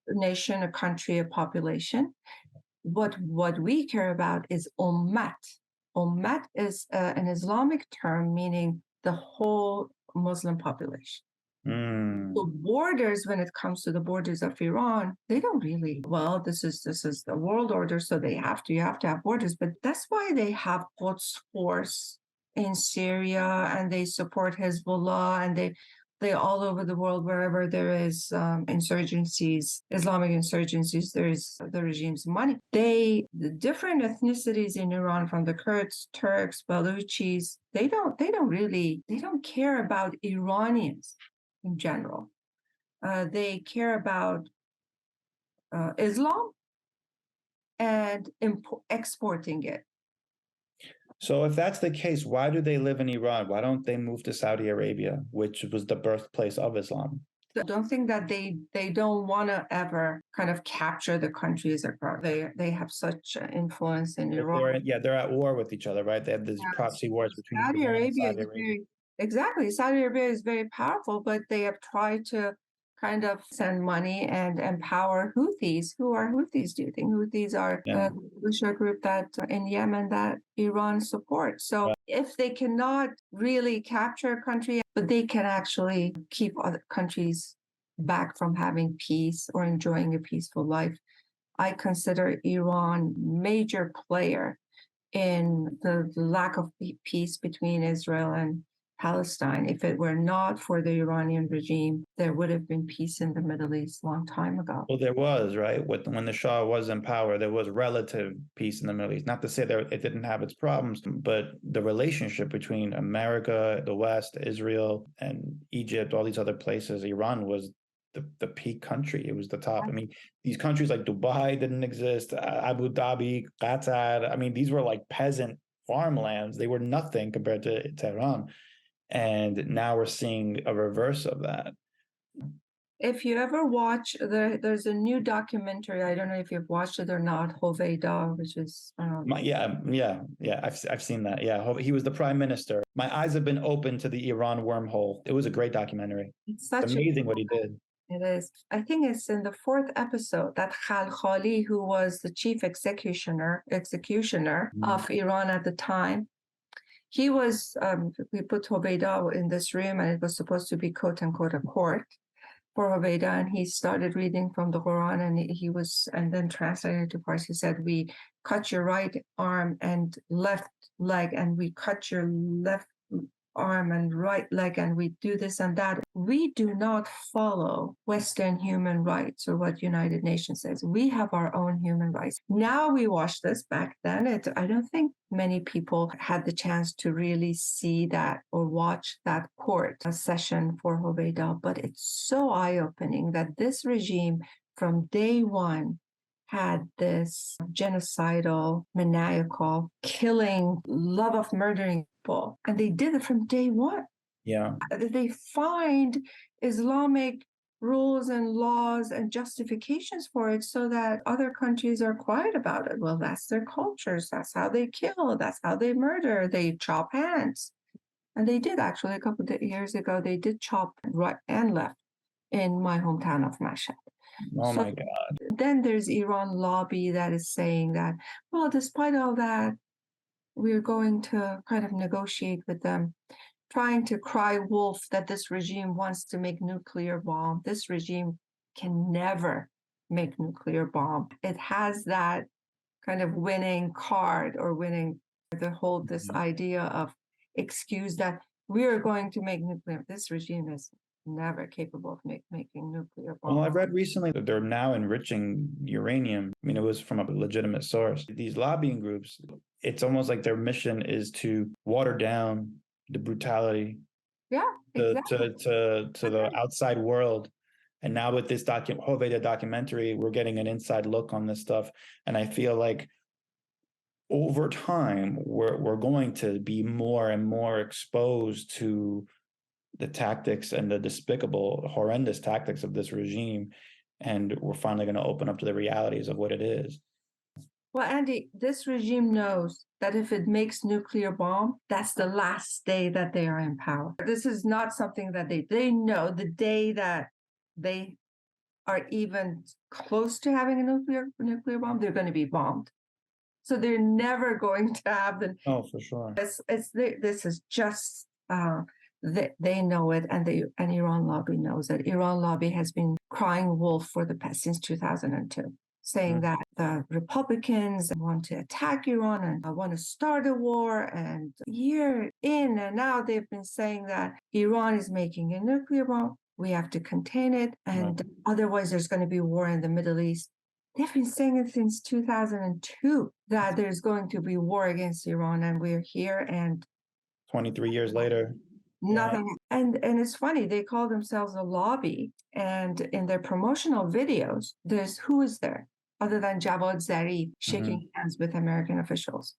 Nation, a country, a population. What we care about is ummat. Ummat is an Islamic term meaning the whole Muslim population. So borders, when it comes to the borders of Iran, they don't really, well, this is the world order, so you have to have borders. But that's why they have Quds force in Syria, and they support Hezbollah, and they all over the world, wherever there is insurgencies, Islamic insurgencies, there is the regime's money. The different ethnicities in Iran, from the Kurds, Turks, Baluchis, they don't care about Iranians in general. They care about Islam and exporting it. So if that's the case, why do they live in Iran? Why don't they move to Saudi Arabia, which was the birthplace of Islam? I don't think that they don't want to ever kind of capture the country as a part. They have such influence in Iran. They're at war with each other, right? They have these proxy wars between Saudi Iran Arabia. And Saudi Arabia. Exactly. Saudi Arabia is very powerful, but they have tried to kind of send money and empower Houthis. Who are Houthis, do you think? Houthis are a militia group that in Yemen that Iran supports. So if they cannot really capture a country, but they can actually keep other countries back from having peace or enjoying a peaceful life, I consider Iran major player in the lack of peace between Israel and Palestine. If it were not for the Iranian regime, there would have been peace in the Middle East a long time ago. Well, there was, right? When the Shah was in power, there was relative peace in the Middle East. Not to say that it didn't have its problems, but the relationship between America, the West, Israel, and Egypt, all these other places, Iran was the peak country. It was the top. I mean, these countries like Dubai didn't exist, Abu Dhabi, Qatar. I mean, these were like peasant farmlands. They were nothing compared to Tehran. And now we're seeing a reverse of that. If you ever watch, there's a new documentary. I don't know if you've watched it or not. Hoveyda, which is I've seen that. Yeah, he was the prime minister. My eyes have been open to the Iran wormhole. It was a great documentary. It's amazing what he did. It is. I think it's in the 4th episode that Khalkhali, who was the chief executioner of Iran at the time, he was, we put Hoveyda in this room, and it was supposed to be quote unquote a court for Hoveyda, and he started reading from the Quran, and then translated to Farsi. He said, we cut your right arm and left leg, and we cut your left arm and right leg, and we do this and that. We do not follow Western human rights or what United Nations says. We have our own human rights. Now we watch this. Back then, I don't think many people had the chance to really see that or watch that court session for Hoveyda, but it's so eye-opening that this regime from day one had this genocidal, maniacal, killing, love of murdering people. And they did it from day one. Yeah. They find Islamic rules and laws and justifications for it so that other countries are quiet about it. Well, that's their cultures. That's how they kill. That's how they murder. They chop hands. And they did actually a couple of years ago, they did chop right and left in my hometown of Mashhad. Oh So my God. then there's Iran lobby that is saying that, well, despite all that, we're going to kind of negotiate with them, trying to cry wolf that this regime wants to make nuclear bomb. This regime can never make nuclear bomb. It has that kind of winning card or winning the whole this idea of excuse that we are going to make nuclear. This regime is never capable of making nuclear bomb. Well, I've read recently that they're now enriching uranium. I mean, it was from a legitimate source. These lobbying groups, it's almost like their mission is to water down the brutality exactly. to the outside world. And now with this Hoveyda documentary, we're getting an inside look on this stuff. And I feel like over time, we're going to be more and more exposed to the tactics and the despicable, horrendous tactics of this regime. And we're finally going to open up to the realities of what it is. Well, Andy, this regime knows that if it makes nuclear bomb, that's the last day that they are in power. This is not something that they know the day that they are even close to having a nuclear bomb, they're going to be bombed. So they're never going to have the. Oh, for sure. This is just they know it, and Iran lobby knows it. Iran lobby has been crying wolf for the past since 2002. Saying that the Republicans want to attack Iran and want to start a war. And year in and out, they've been saying that Iran is making a nuclear bomb. We have to contain it. And otherwise, there's going to be war in the Middle East. They've been saying it since 2002 that there's going to be war against Iran. And we're here. And 23 years later. Nothing. Yeah. And it's funny, they call themselves a lobby. And in their promotional videos, who is there other than Javad Zarif shaking hands with American officials?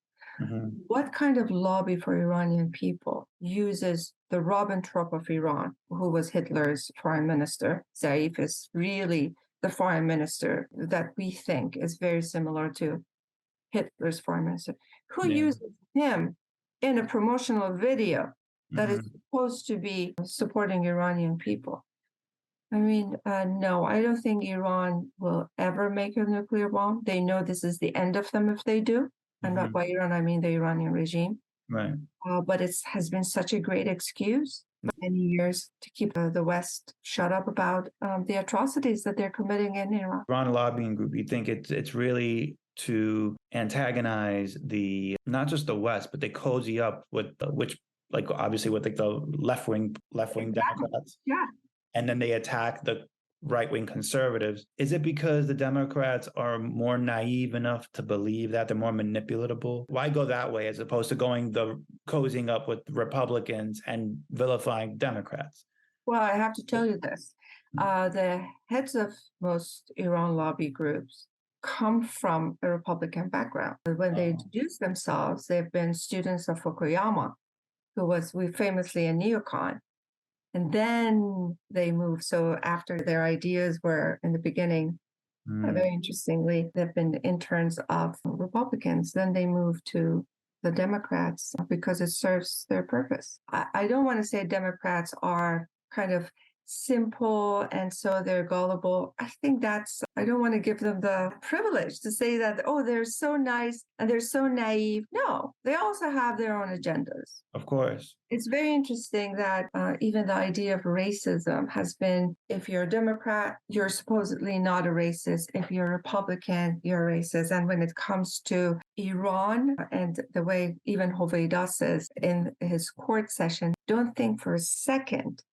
What kind of lobby for Iranian people uses the Ribbentrop of Iran, who was Hitler's foreign minister? Zarif is really the foreign minister that we think is very similar to Hitler's foreign minister. Who uses him in a promotional video that is supposed to be supporting Iranian people? I mean, no, I don't think Iran will ever make a nuclear bomb. They know this is the end of them if they do. And not by Iran, I mean the Iranian regime. Right. But it has been such a great excuse for many years to keep the West shut up about the atrocities that they're committing in Iran. Iran lobbying group, you think it's really to antagonize not just the West, but they cozy up with obviously with the left-wing Democrats. Yeah. And then they attack the right-wing conservatives. Is it because the Democrats are more naive enough to believe that they're more manipulatable? Why go that way as opposed to cozying up with Republicans and vilifying Democrats? Well, I have to tell you this. The heads of most Iran lobby groups come from a Republican background. When they introduce themselves, they've been students of Fukuyama, who was famously a neocon. And then they moved. So after their ideas were in the beginning, very interestingly, they've been interns of Republicans. Then they moved to the Democrats because it serves their purpose. I don't want to say Democrats are kind of simple and so they're gullible. I think I don't want to give them the privilege to say that, they're so nice and they're so naive. No, they also have their own agendas. Of course. It's very interesting that even the idea of racism has been, if you're a Democrat, you're supposedly not a racist. If you're a Republican, you're a racist. And when it comes to Iran and the way even Hoveyda says in his court session, don't think for a second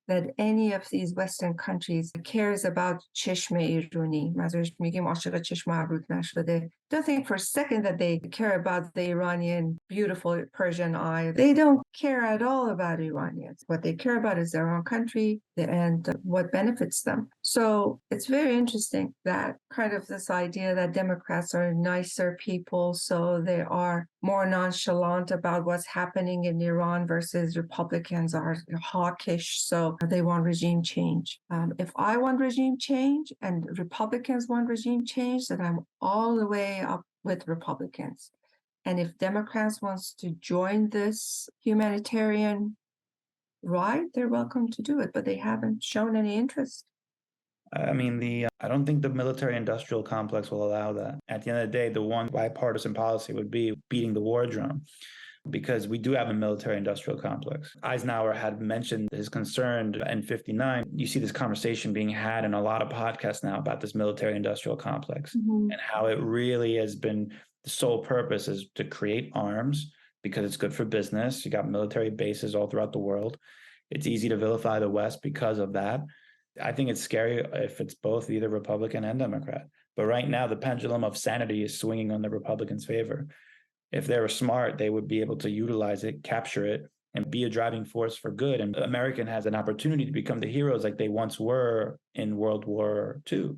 that any of these Western countries cares about چشم ایرانی. منظورش میگیم عاشق چشم ابرود نشده. Don't think for a second that they care about the Iranian beautiful Persian eye. They don't care at all about Iranians. What they care about is their own country and what benefits them. So it's very interesting that kind of this idea that Democrats are nicer people, so they are more nonchalant about what's happening in Iran versus Republicans are hawkish, so they want regime change. If I want regime change and Republicans want regime change, then I'm all the way up with Republicans. And if Democrats wants to join this humanitarian ride, they're welcome to do it, but they haven't shown any interest. I mean, I don't think the military-industrial complex will allow that. At the end of the day, the one bipartisan policy would be beating the war drum, because we do have a military-industrial complex. Eisenhower had mentioned his concern in 59. You see this conversation being had in a lot of podcasts now about this military-industrial complex and how it really has been the sole purpose is to create arms because it's good for business. You got military bases all throughout the world. It's easy to vilify the West because of that. I think it's scary if it's both either Republican and Democrat. But right now, the pendulum of sanity is swinging on the Republicans' favor. If they were smart, they would be able to utilize it, capture it, and be a driving force for good. And America has an opportunity to become the heroes like they once were in World War II.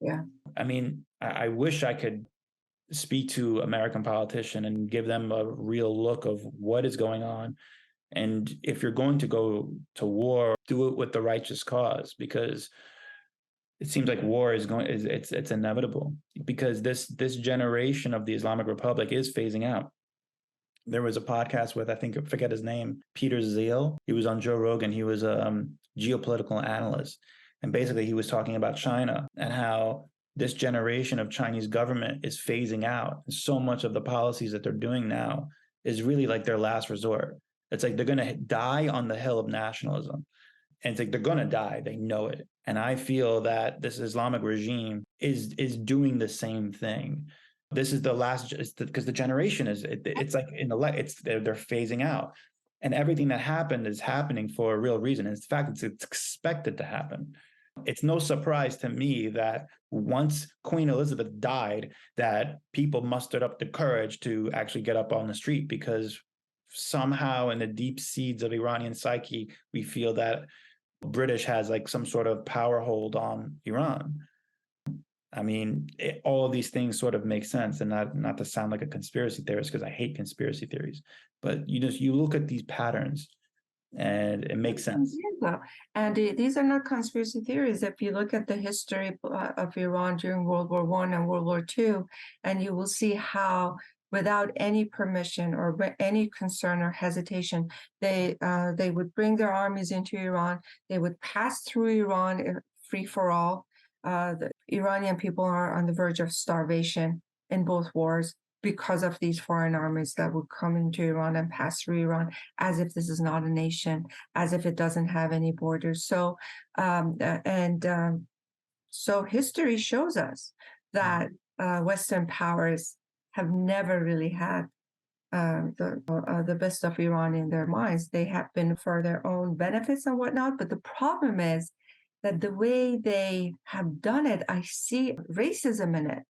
Yeah. I mean, I wish I could speak to American politicians and give them a real look of what is going on. And if you're going to go to war, do it with the righteous cause, because it seems like war is going, it's inevitable, because this generation of the Islamic Republic is phasing out. There was a podcast with, I forget his name, Peter Thiel. He was on Joe Rogan. He was a geopolitical analyst. And basically he was talking about China and how this generation of Chinese government is phasing out. And so much of the policies that they're doing now is really like their last resort. It's like they're going to die on the hill of nationalism. And it's like they're going to die. They know it. And I feel that this Islamic regime is doing the same thing. This is the last, because the generation it's like they're phasing out. And everything that happened is happening for a real reason. And in fact, it's expected to happen. It's no surprise to me that once Queen Elizabeth died, that people mustered up the courage to actually get up on the street, because somehow in the deep seeds of Iranian psyche, we feel that British has like some sort of power hold on Iran. I mean, all of these things sort of make sense, and not to sound like a conspiracy theorist, because I hate conspiracy theories, but you look at these patterns and it makes sense. And these are not conspiracy theories. If you look at the history of Iran during World War I and World War II, and you will see how without any permission or any concern or hesitation, they would bring their armies into Iran. They would pass through Iran free for all. The Iranian people are on the verge of starvation in both wars because of these foreign armies that would come into Iran and pass through Iran, as if this is not a nation, as if it doesn't have any borders. So, so history shows us that Western powers have never really had the best of Iran in their minds. They have been for their own benefits and whatnot. But the problem is that the way they have done it, I see racism in it.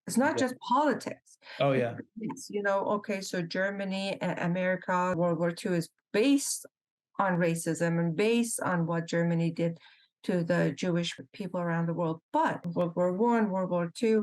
It's not just politics. Oh, yeah. It's, okay, so Germany, America, World War II is based on racism and based on what Germany did to the Jewish people around the world. But World War I, World War II,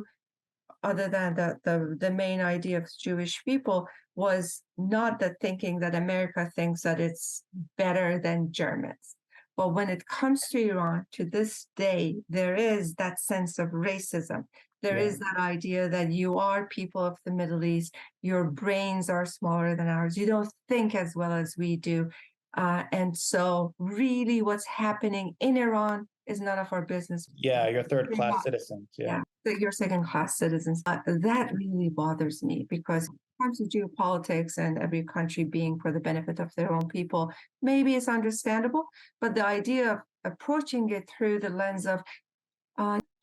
other than the main idea of Jewish people, was not the thinking that America thinks that it's better than Germans. But when it comes to Iran, to this day, there is that sense of racism. There is that idea that you are people of the Middle East, your brains are smaller than ours, you don't think as well as we do. And so really what's happening in Iran is none of our business. Yeah, you're third-class citizens. Yeah, you're second-class citizens. That really bothers me, because in terms of geopolitics and every country being for the benefit of their own people, maybe it's understandable, but the idea of approaching it through the lens of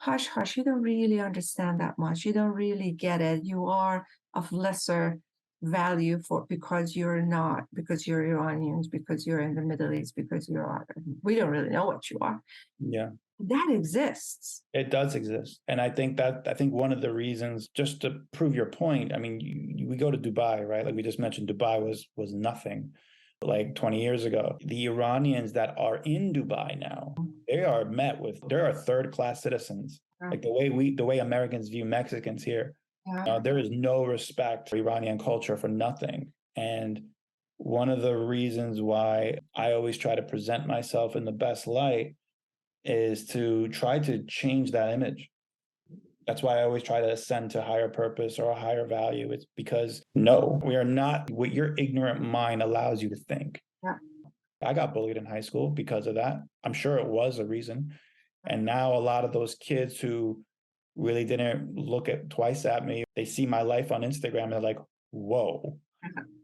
hush, hush, you don't really understand that much. You don't really get it. You are of lesser value because you're Iranians, because you're in the Middle East, because we don't really know what you are. Yeah. That exists. It does exist. And I think one of the reasons, just to prove your point, I mean, we go to Dubai, right? Like we just mentioned, Dubai was nothing like 20 years ago. The Iranians that are in Dubai now, they are third-class citizens. Like the way Americans view Mexicans here. There is no respect for Iranian culture for nothing. And one of the reasons why I always try to present myself in the best light is to try to change that image. That's why I always try to ascend to higher purpose or a higher value. It's because no, we are not what your ignorant mind allows you to think. Yeah. I got bullied in high school because of that. I'm sure it was a reason. And now a lot of those kids who really didn't look at twice at me, they see my life on Instagram and they're like, whoa,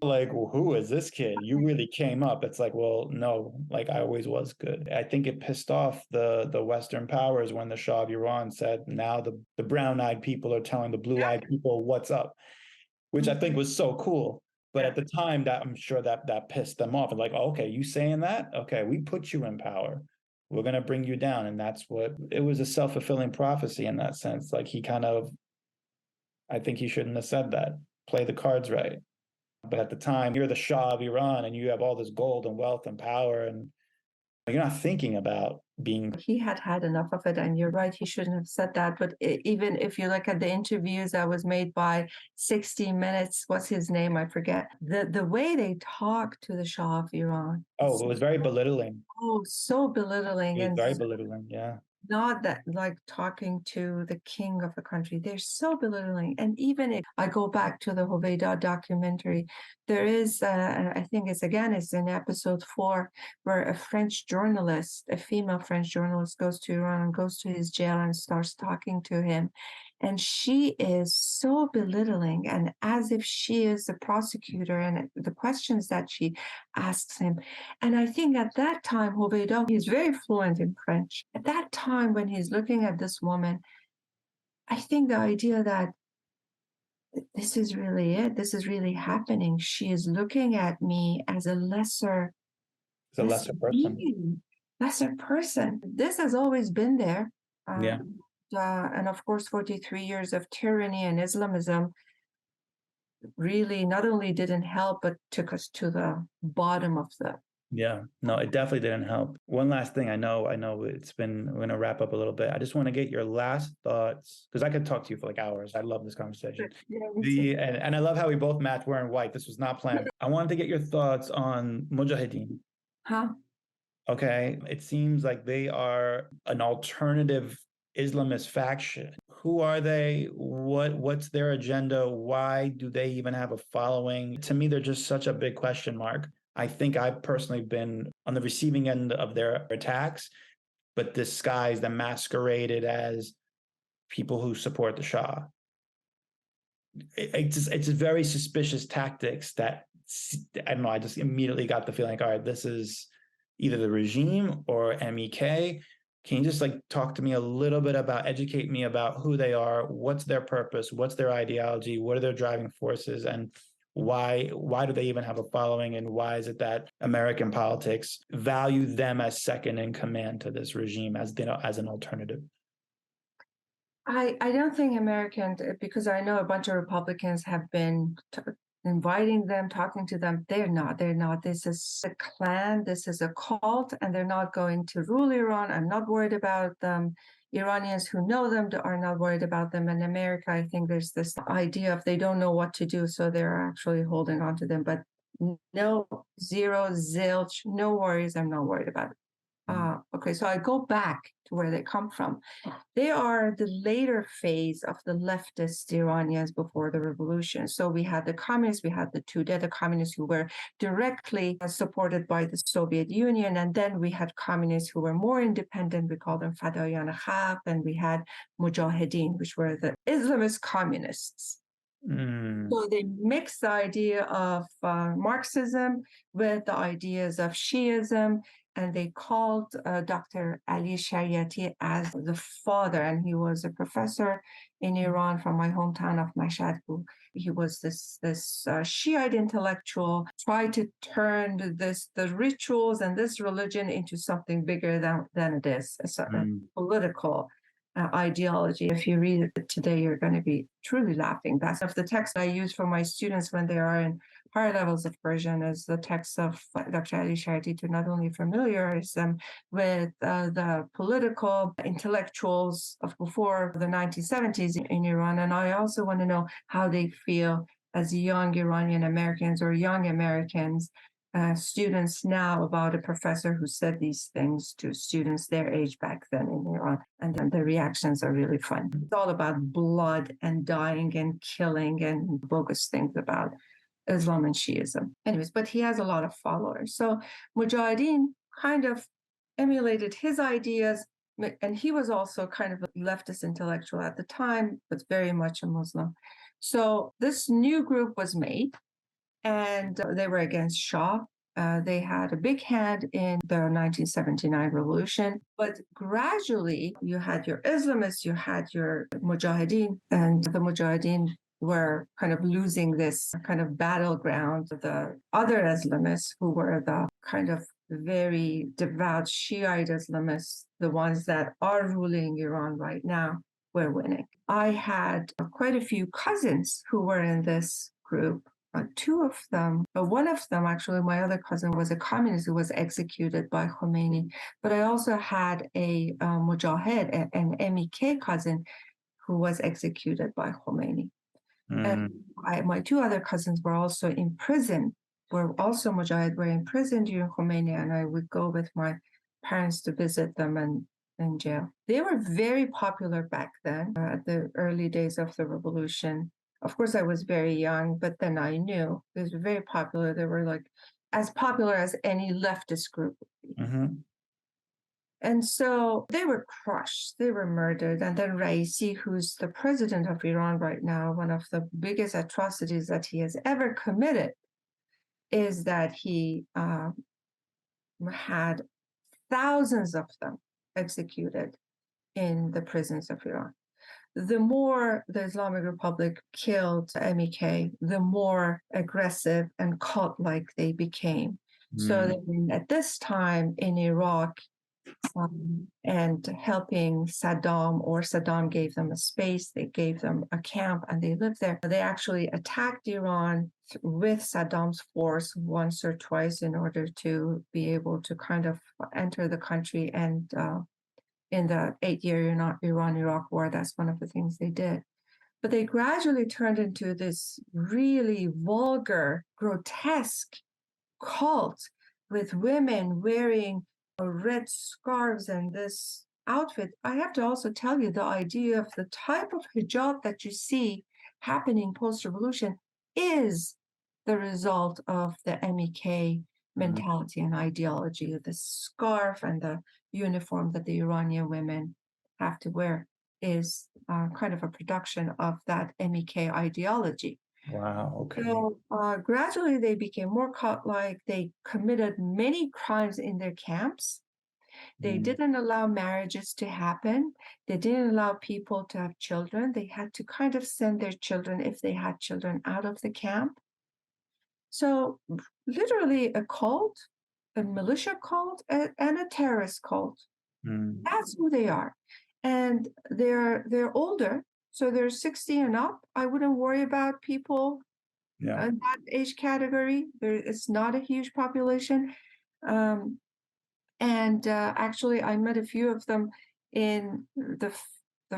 like, who is this kid? You really came up. It's like, well, no, like I always was good. I think it pissed off the Western powers when the Shah of Iran said, now the brown-eyed people are telling the blue-eyed people what's up, which I think was so cool. But at the time, that I'm sure that pissed them off. And like, oh, okay, you saying that? Okay, we put you in power. We're gonna bring you down. And that's what it was, a self-fulfilling prophecy in that sense. Like he kind of, I think he shouldn't have said that. Play the cards right. But at the time, you're the Shah of Iran and you have all this gold and wealth and power, and you're not thinking about being. He had had enough of it, and you're right, he shouldn't have said that. But even if you look at the interviews that was made by 60 Minutes, what's his name? I forget. The way they talk to the Shah of Iran. Oh, it was very belittling. Oh, so belittling. It was And very belittling, yeah. not that like talking to the king of the country. They're so belittling. And even if I go back to the Hoveyda documentary, there is, I think it's in episode 4, where a French journalist, a female French journalist, goes to Iran and goes to his jail and starts talking to him. And she is so belittling, and as if she is the prosecutor, and the questions that she asks him. And I think at that time, Hoveyda, he's very fluent in French. At that time, when he's looking at this woman, I think the idea that this is really it, this is really happening. She is looking at me as a lesser person. Lesser person. This has always been there. Yeah. And of course, 43 years of tyranny and Islamism really not only didn't help, but took us to the bottom of the. Yeah, no, it definitely didn't help. One last thing, I know we're going to wrap up a little bit. I just want to get your last thoughts, because I could talk to you for like hours. I love this conversation. Yeah, and I love how we both match wearing white. This was not planned. I wanted to get your thoughts on Mujahideen. Huh? Okay, it seems like they are an alternative Islamist faction. Who are they? What's their agenda? Why do they even have a following? To me, they're just such a big question mark. I think I've personally been on the receiving end of their attacks, but disguised and masqueraded as people who support the Shah. It's very suspicious tactics that, I don't know, I just immediately got the feeling like, all right, this is either the regime or MEK. Can you just like talk to me a little bit about, educate me about who they are, what's their purpose, what's their ideology, what are their driving forces, and why do they even have a following, and why is it that American politics value them as second in command to this regime as an alternative? I don't think Americans, because I know a bunch of Republicans have been inviting them, talking to them. They're not. This is a clan. This is a cult, and they're not going to rule Iran. I'm not worried about them. Iranians who know them are not worried about them. In America, I think there's this idea of they don't know what to do, so they're actually holding on to them. But no, zero, zilch, no worries. I'm not worried about it. Okay, so I go back to where they come from. They are the later phase of the leftist Iranians before the revolution. So we had the communists, we had the Tudeh, the communists who were directly supported by the Soviet Union. And then we had communists who were more independent. We call them Fadayan Khalq, and we had Mujahideen, which were the Islamist communists. So they mixed the idea of Marxism with the ideas of Shiism, and they called Dr. Ali Shariati as the father, and he was a professor in Iran from my hometown of Mashhad. He was this Shiite intellectual, tried to turn the rituals and this religion into something bigger than it is, a political ideology. If you read it today, you're going to be truly laughing. That's of the text I use for my students when they are in higher levels of Persian, is the text of Dr. Ali Shariati, to not only familiarize them with the political intellectuals of before the 1970s in Iran, and I also want to know how they feel as young Iranian Americans or young Americans students now about a professor who said these things to students their age back then in Iran. And then the reactions are really fun. It's all about blood and dying and killing and bogus things about Islam and Shiism. Anyways, but he has a lot of followers. So Mujahideen kind of emulated his ideas, and he was also kind of a leftist intellectual at the time, but very much a Muslim. So this new group was made, and they were against Shah. They had a big hand in the 1979 revolution, but gradually you had your Islamists, you had your Mujahideen, and the Mujahideen were kind of losing this kind of battleground. The other Islamists, who were the kind of very devout Shiite Islamists, the ones that are ruling Iran right now, were winning. I had quite a few cousins who were in this group. Two of them, one of them, actually, my other cousin was a communist who was executed by Khomeini. But I also had a Mujahid, an MEK cousin, who was executed by Khomeini. And my two other cousins were also in prison, were also Mujahid, were in prison during Khomeini, and I would go with my parents to visit them and in jail. They were very popular back then, at the early days of the revolution. Of course, I was very young, but then I knew they were very popular. They were like as popular as any leftist group would be. Mm-hmm. And so they were crushed, they were murdered. And then Raisi, who's the president of Iran right now, one of the biggest atrocities that he has ever committed is that he had thousands of them executed in the prisons of Iran. The more the Islamic Republic killed MEK, the more aggressive and cult-like they became. So at this time in Iraq, and helping Saddam, or Saddam gave them a space, they gave them a camp, and they lived there. They actually attacked Iran with Saddam's force once or twice in order to be able to kind of enter the country. And in the 8-year Iran-Iraq war, that's one of the things they did. But they gradually turned into this really vulgar, grotesque cult with women wearing red scarves and this outfit. I have to also tell you, the idea of the type of hijab that you see happening post-revolution is the result of the MEK mentality and ideology. The scarf and the uniform that the Iranian women have to wear is kind of a production of that MEK ideology. Wow. Okay. So gradually they became more cult-like. They committed many crimes in their camps. They didn't allow marriages to happen. They didn't allow people to have children. They had to kind of send their children, if they had children, out of the camp. So literally a cult, a militia cult, and a terrorist cult. That's who they are. And they're older. So they're 60 and up. I wouldn't worry about people in that age category. It's not a huge population. Actually, I met a few of them in the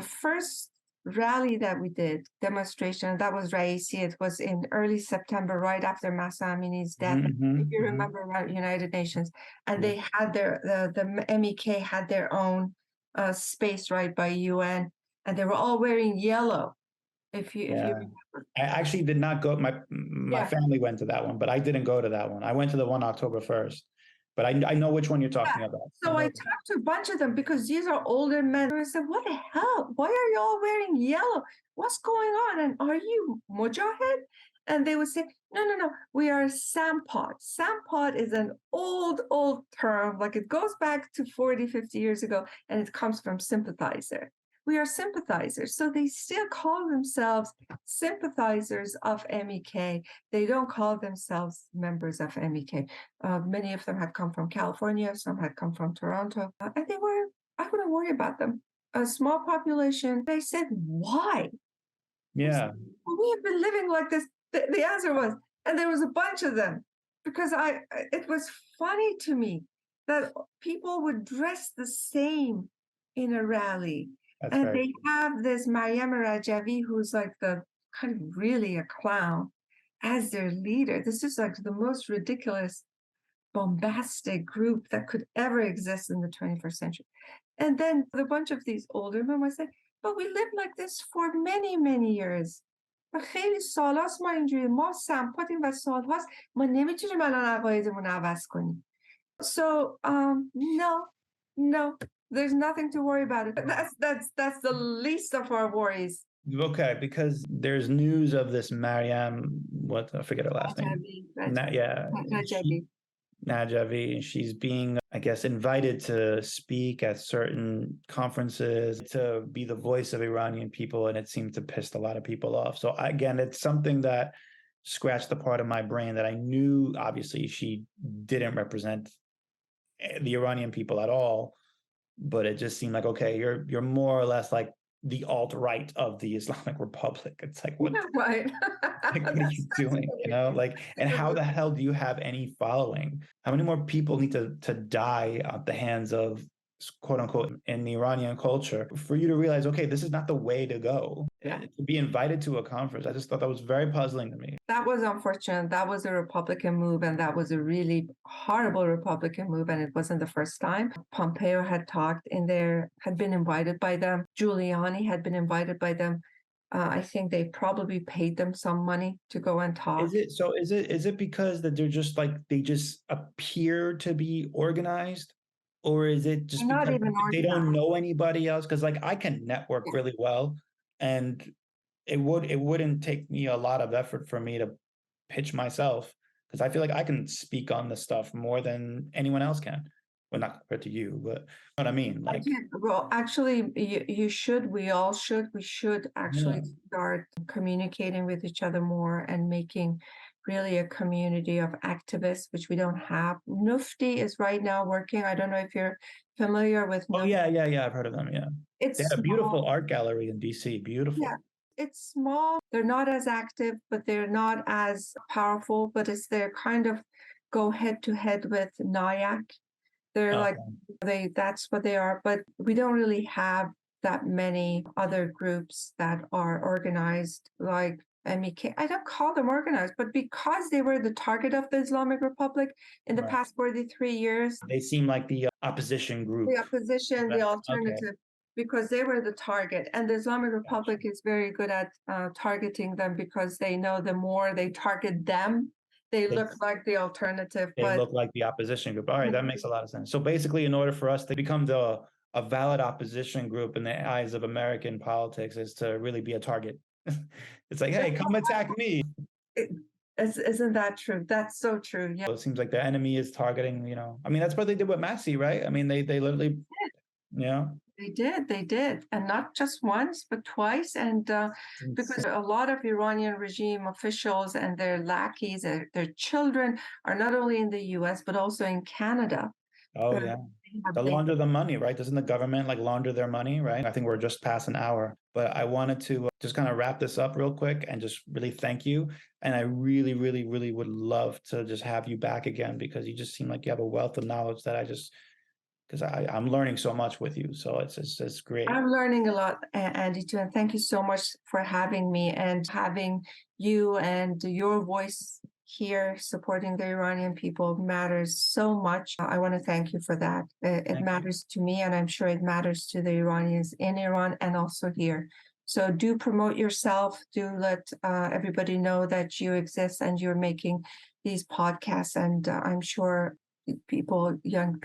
first rally that we did, demonstration. That was Raisi. It was in early September, right after Mahsa Amini's death. If you remember, right, United Nations. And they had the MEK had their own space right by UN, and they were all wearing yellow. If you remember. I actually did not go. My family went to that one, but I didn't go to that one. I went to the one October 1st. But I know which one you're talking about. So I talked to a bunch of them because these are older men. I said, what the hell? Why are you all wearing yellow? What's going on? And are you Mujahid? And they would say, no, we are Sampod. Sampod is an old term. Like, it goes back to 40, 50 years ago, and it comes from sympathizer. We are sympathizers. So they still call themselves sympathizers of MEK. They don't call themselves members of MEK. Many of them had come from California. Some had come from Toronto. And I wouldn't worry about them. A small population. They said, why? Yeah. Well, we have been living like this. The answer was, and there was a bunch of them, because it was funny to me that people would dress the same in a rally. That's and right. They have this Maryam Rajavi, who's like the kind of really a clown, as their leader. This is like the most ridiculous bombastic group that could ever exist in the 21st century. And then a bunch of these older men would say, but we lived like this for many, many years. و خیلی سالاست ما اینجوری ما سمپاتیم و سالهاست ما نمیتونیم الان عقایدمون عوض کنیم. So no, there's nothing to worry about it. That's the least of our worries. Okay, because there's news of this Mariam, I forget her last name. Najavi, and she's being, I guess, invited to speak at certain conferences to be the voice of Iranian people, and it seemed to piss a lot of people off. So again, it's something that scratched the part of my brain that I knew, obviously, she didn't represent the Iranian people at all, but it just seemed like, okay, you're more or less like the alt-right of the Islamic Republic. It's like, what, right. like, what are you doing? You know, like, and how the hell do you have any following? How many more people need to die at the hands of, quote unquote, in the Iranian culture for you to realize, okay, this is not the way to go? Yeah. To be invited to a conference, I just thought that was very puzzling to me. That was unfortunate. That was a Republican move, and that was a really horrible Republican move, and it wasn't the first time. Pompeo had been invited by them. Giuliani had been invited by them. I think they probably paid them some money to go and talk. Is it because that they're just like, they just appear to be organized? Or is it just because they don't know anybody else? Because like I can network really well, and it wouldn't take me a lot of effort for me to pitch myself, because I feel like I can speak on this stuff more than anyone else can. Well, not compared to you, but what I mean, like. Well, actually, you should. We all should. We should actually start communicating with each other more and making really a community of activists, which we don't have. Nufti is right now working. I don't know if you're familiar with Nufti. Oh, yeah. I've heard of them, yeah. They have a beautiful art gallery in DC. Beautiful. Yeah. It's small. They're not as active, but they're not as powerful. But they're kind of go head to head with NYAC. They're that's what they are. But we don't really have that many other groups that are organized like MEK. I don't call them organized, but because they were the target of the Islamic Republic in the past 43 years. They seem like the opposition group. The opposition, the alternative, because they were the target. And the Islamic Republic is very good at targeting them, because they know the more they target them, they look like the alternative. They look like the opposition group. All right, that makes a lot of sense. So basically, in order for us to become a valid opposition group in the eyes of American politics, is to really be a target. It's like, hey, come attack me. Isn't that true? That's so true. Yeah. It seems like the enemy is targeting, I mean, that's what they did with Masih, right? I mean, they literally, They did. And not just once, but twice. And because a lot of Iranian regime officials and their lackeys, their children are not only in the US, but also in Canada. Oh, yeah. They launder the money, right? Doesn't the government launder their money, right? I think we're just past an hour, but I wanted to just kind of wrap this up real quick and just really thank you. And I really, really, really would love to just have you back again, because you just seem like you have a wealth of knowledge that because I'm learning so much with you. So it's great. I'm learning a lot, Andy, too. And thank you so much for having me, and having you and your voice here supporting the Iranian people matters so much. I want to thank you for that. It matters to me, and I'm sure it matters to the Iranians in Iran and also here. So do promote yourself. Do let everybody know that you exist and you're making these podcasts. And I'm sure young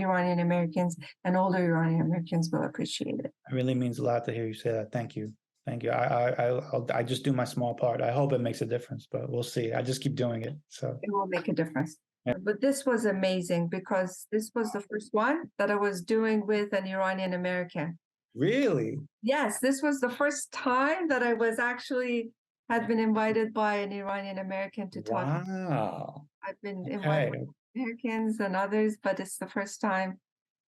Iranian Americans and older Iranian Americans will appreciate it. It really means a lot to hear you say that. Thank you. Thank you. I just do my small part. I hope it makes a difference, but we'll see. I just keep doing it. So it will make a difference. Yeah. But this was amazing, because this was the first one that I was doing with an Iranian-American. Really? Yes, this was the first time that I had been invited by an Iranian-American to talk. Wow. I've been invited by Americans and others, but it's the first time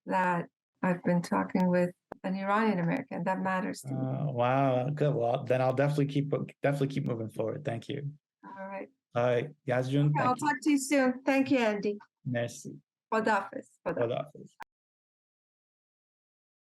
that I've been talking with an Iranian-American. That matters to me. Wow. Good. Well, then I'll definitely keep moving forward. Thank you. All right. All right. Yazjun, I'll talk to you soon. Thank you, Andy. Merci. Khodafis. Khodafis.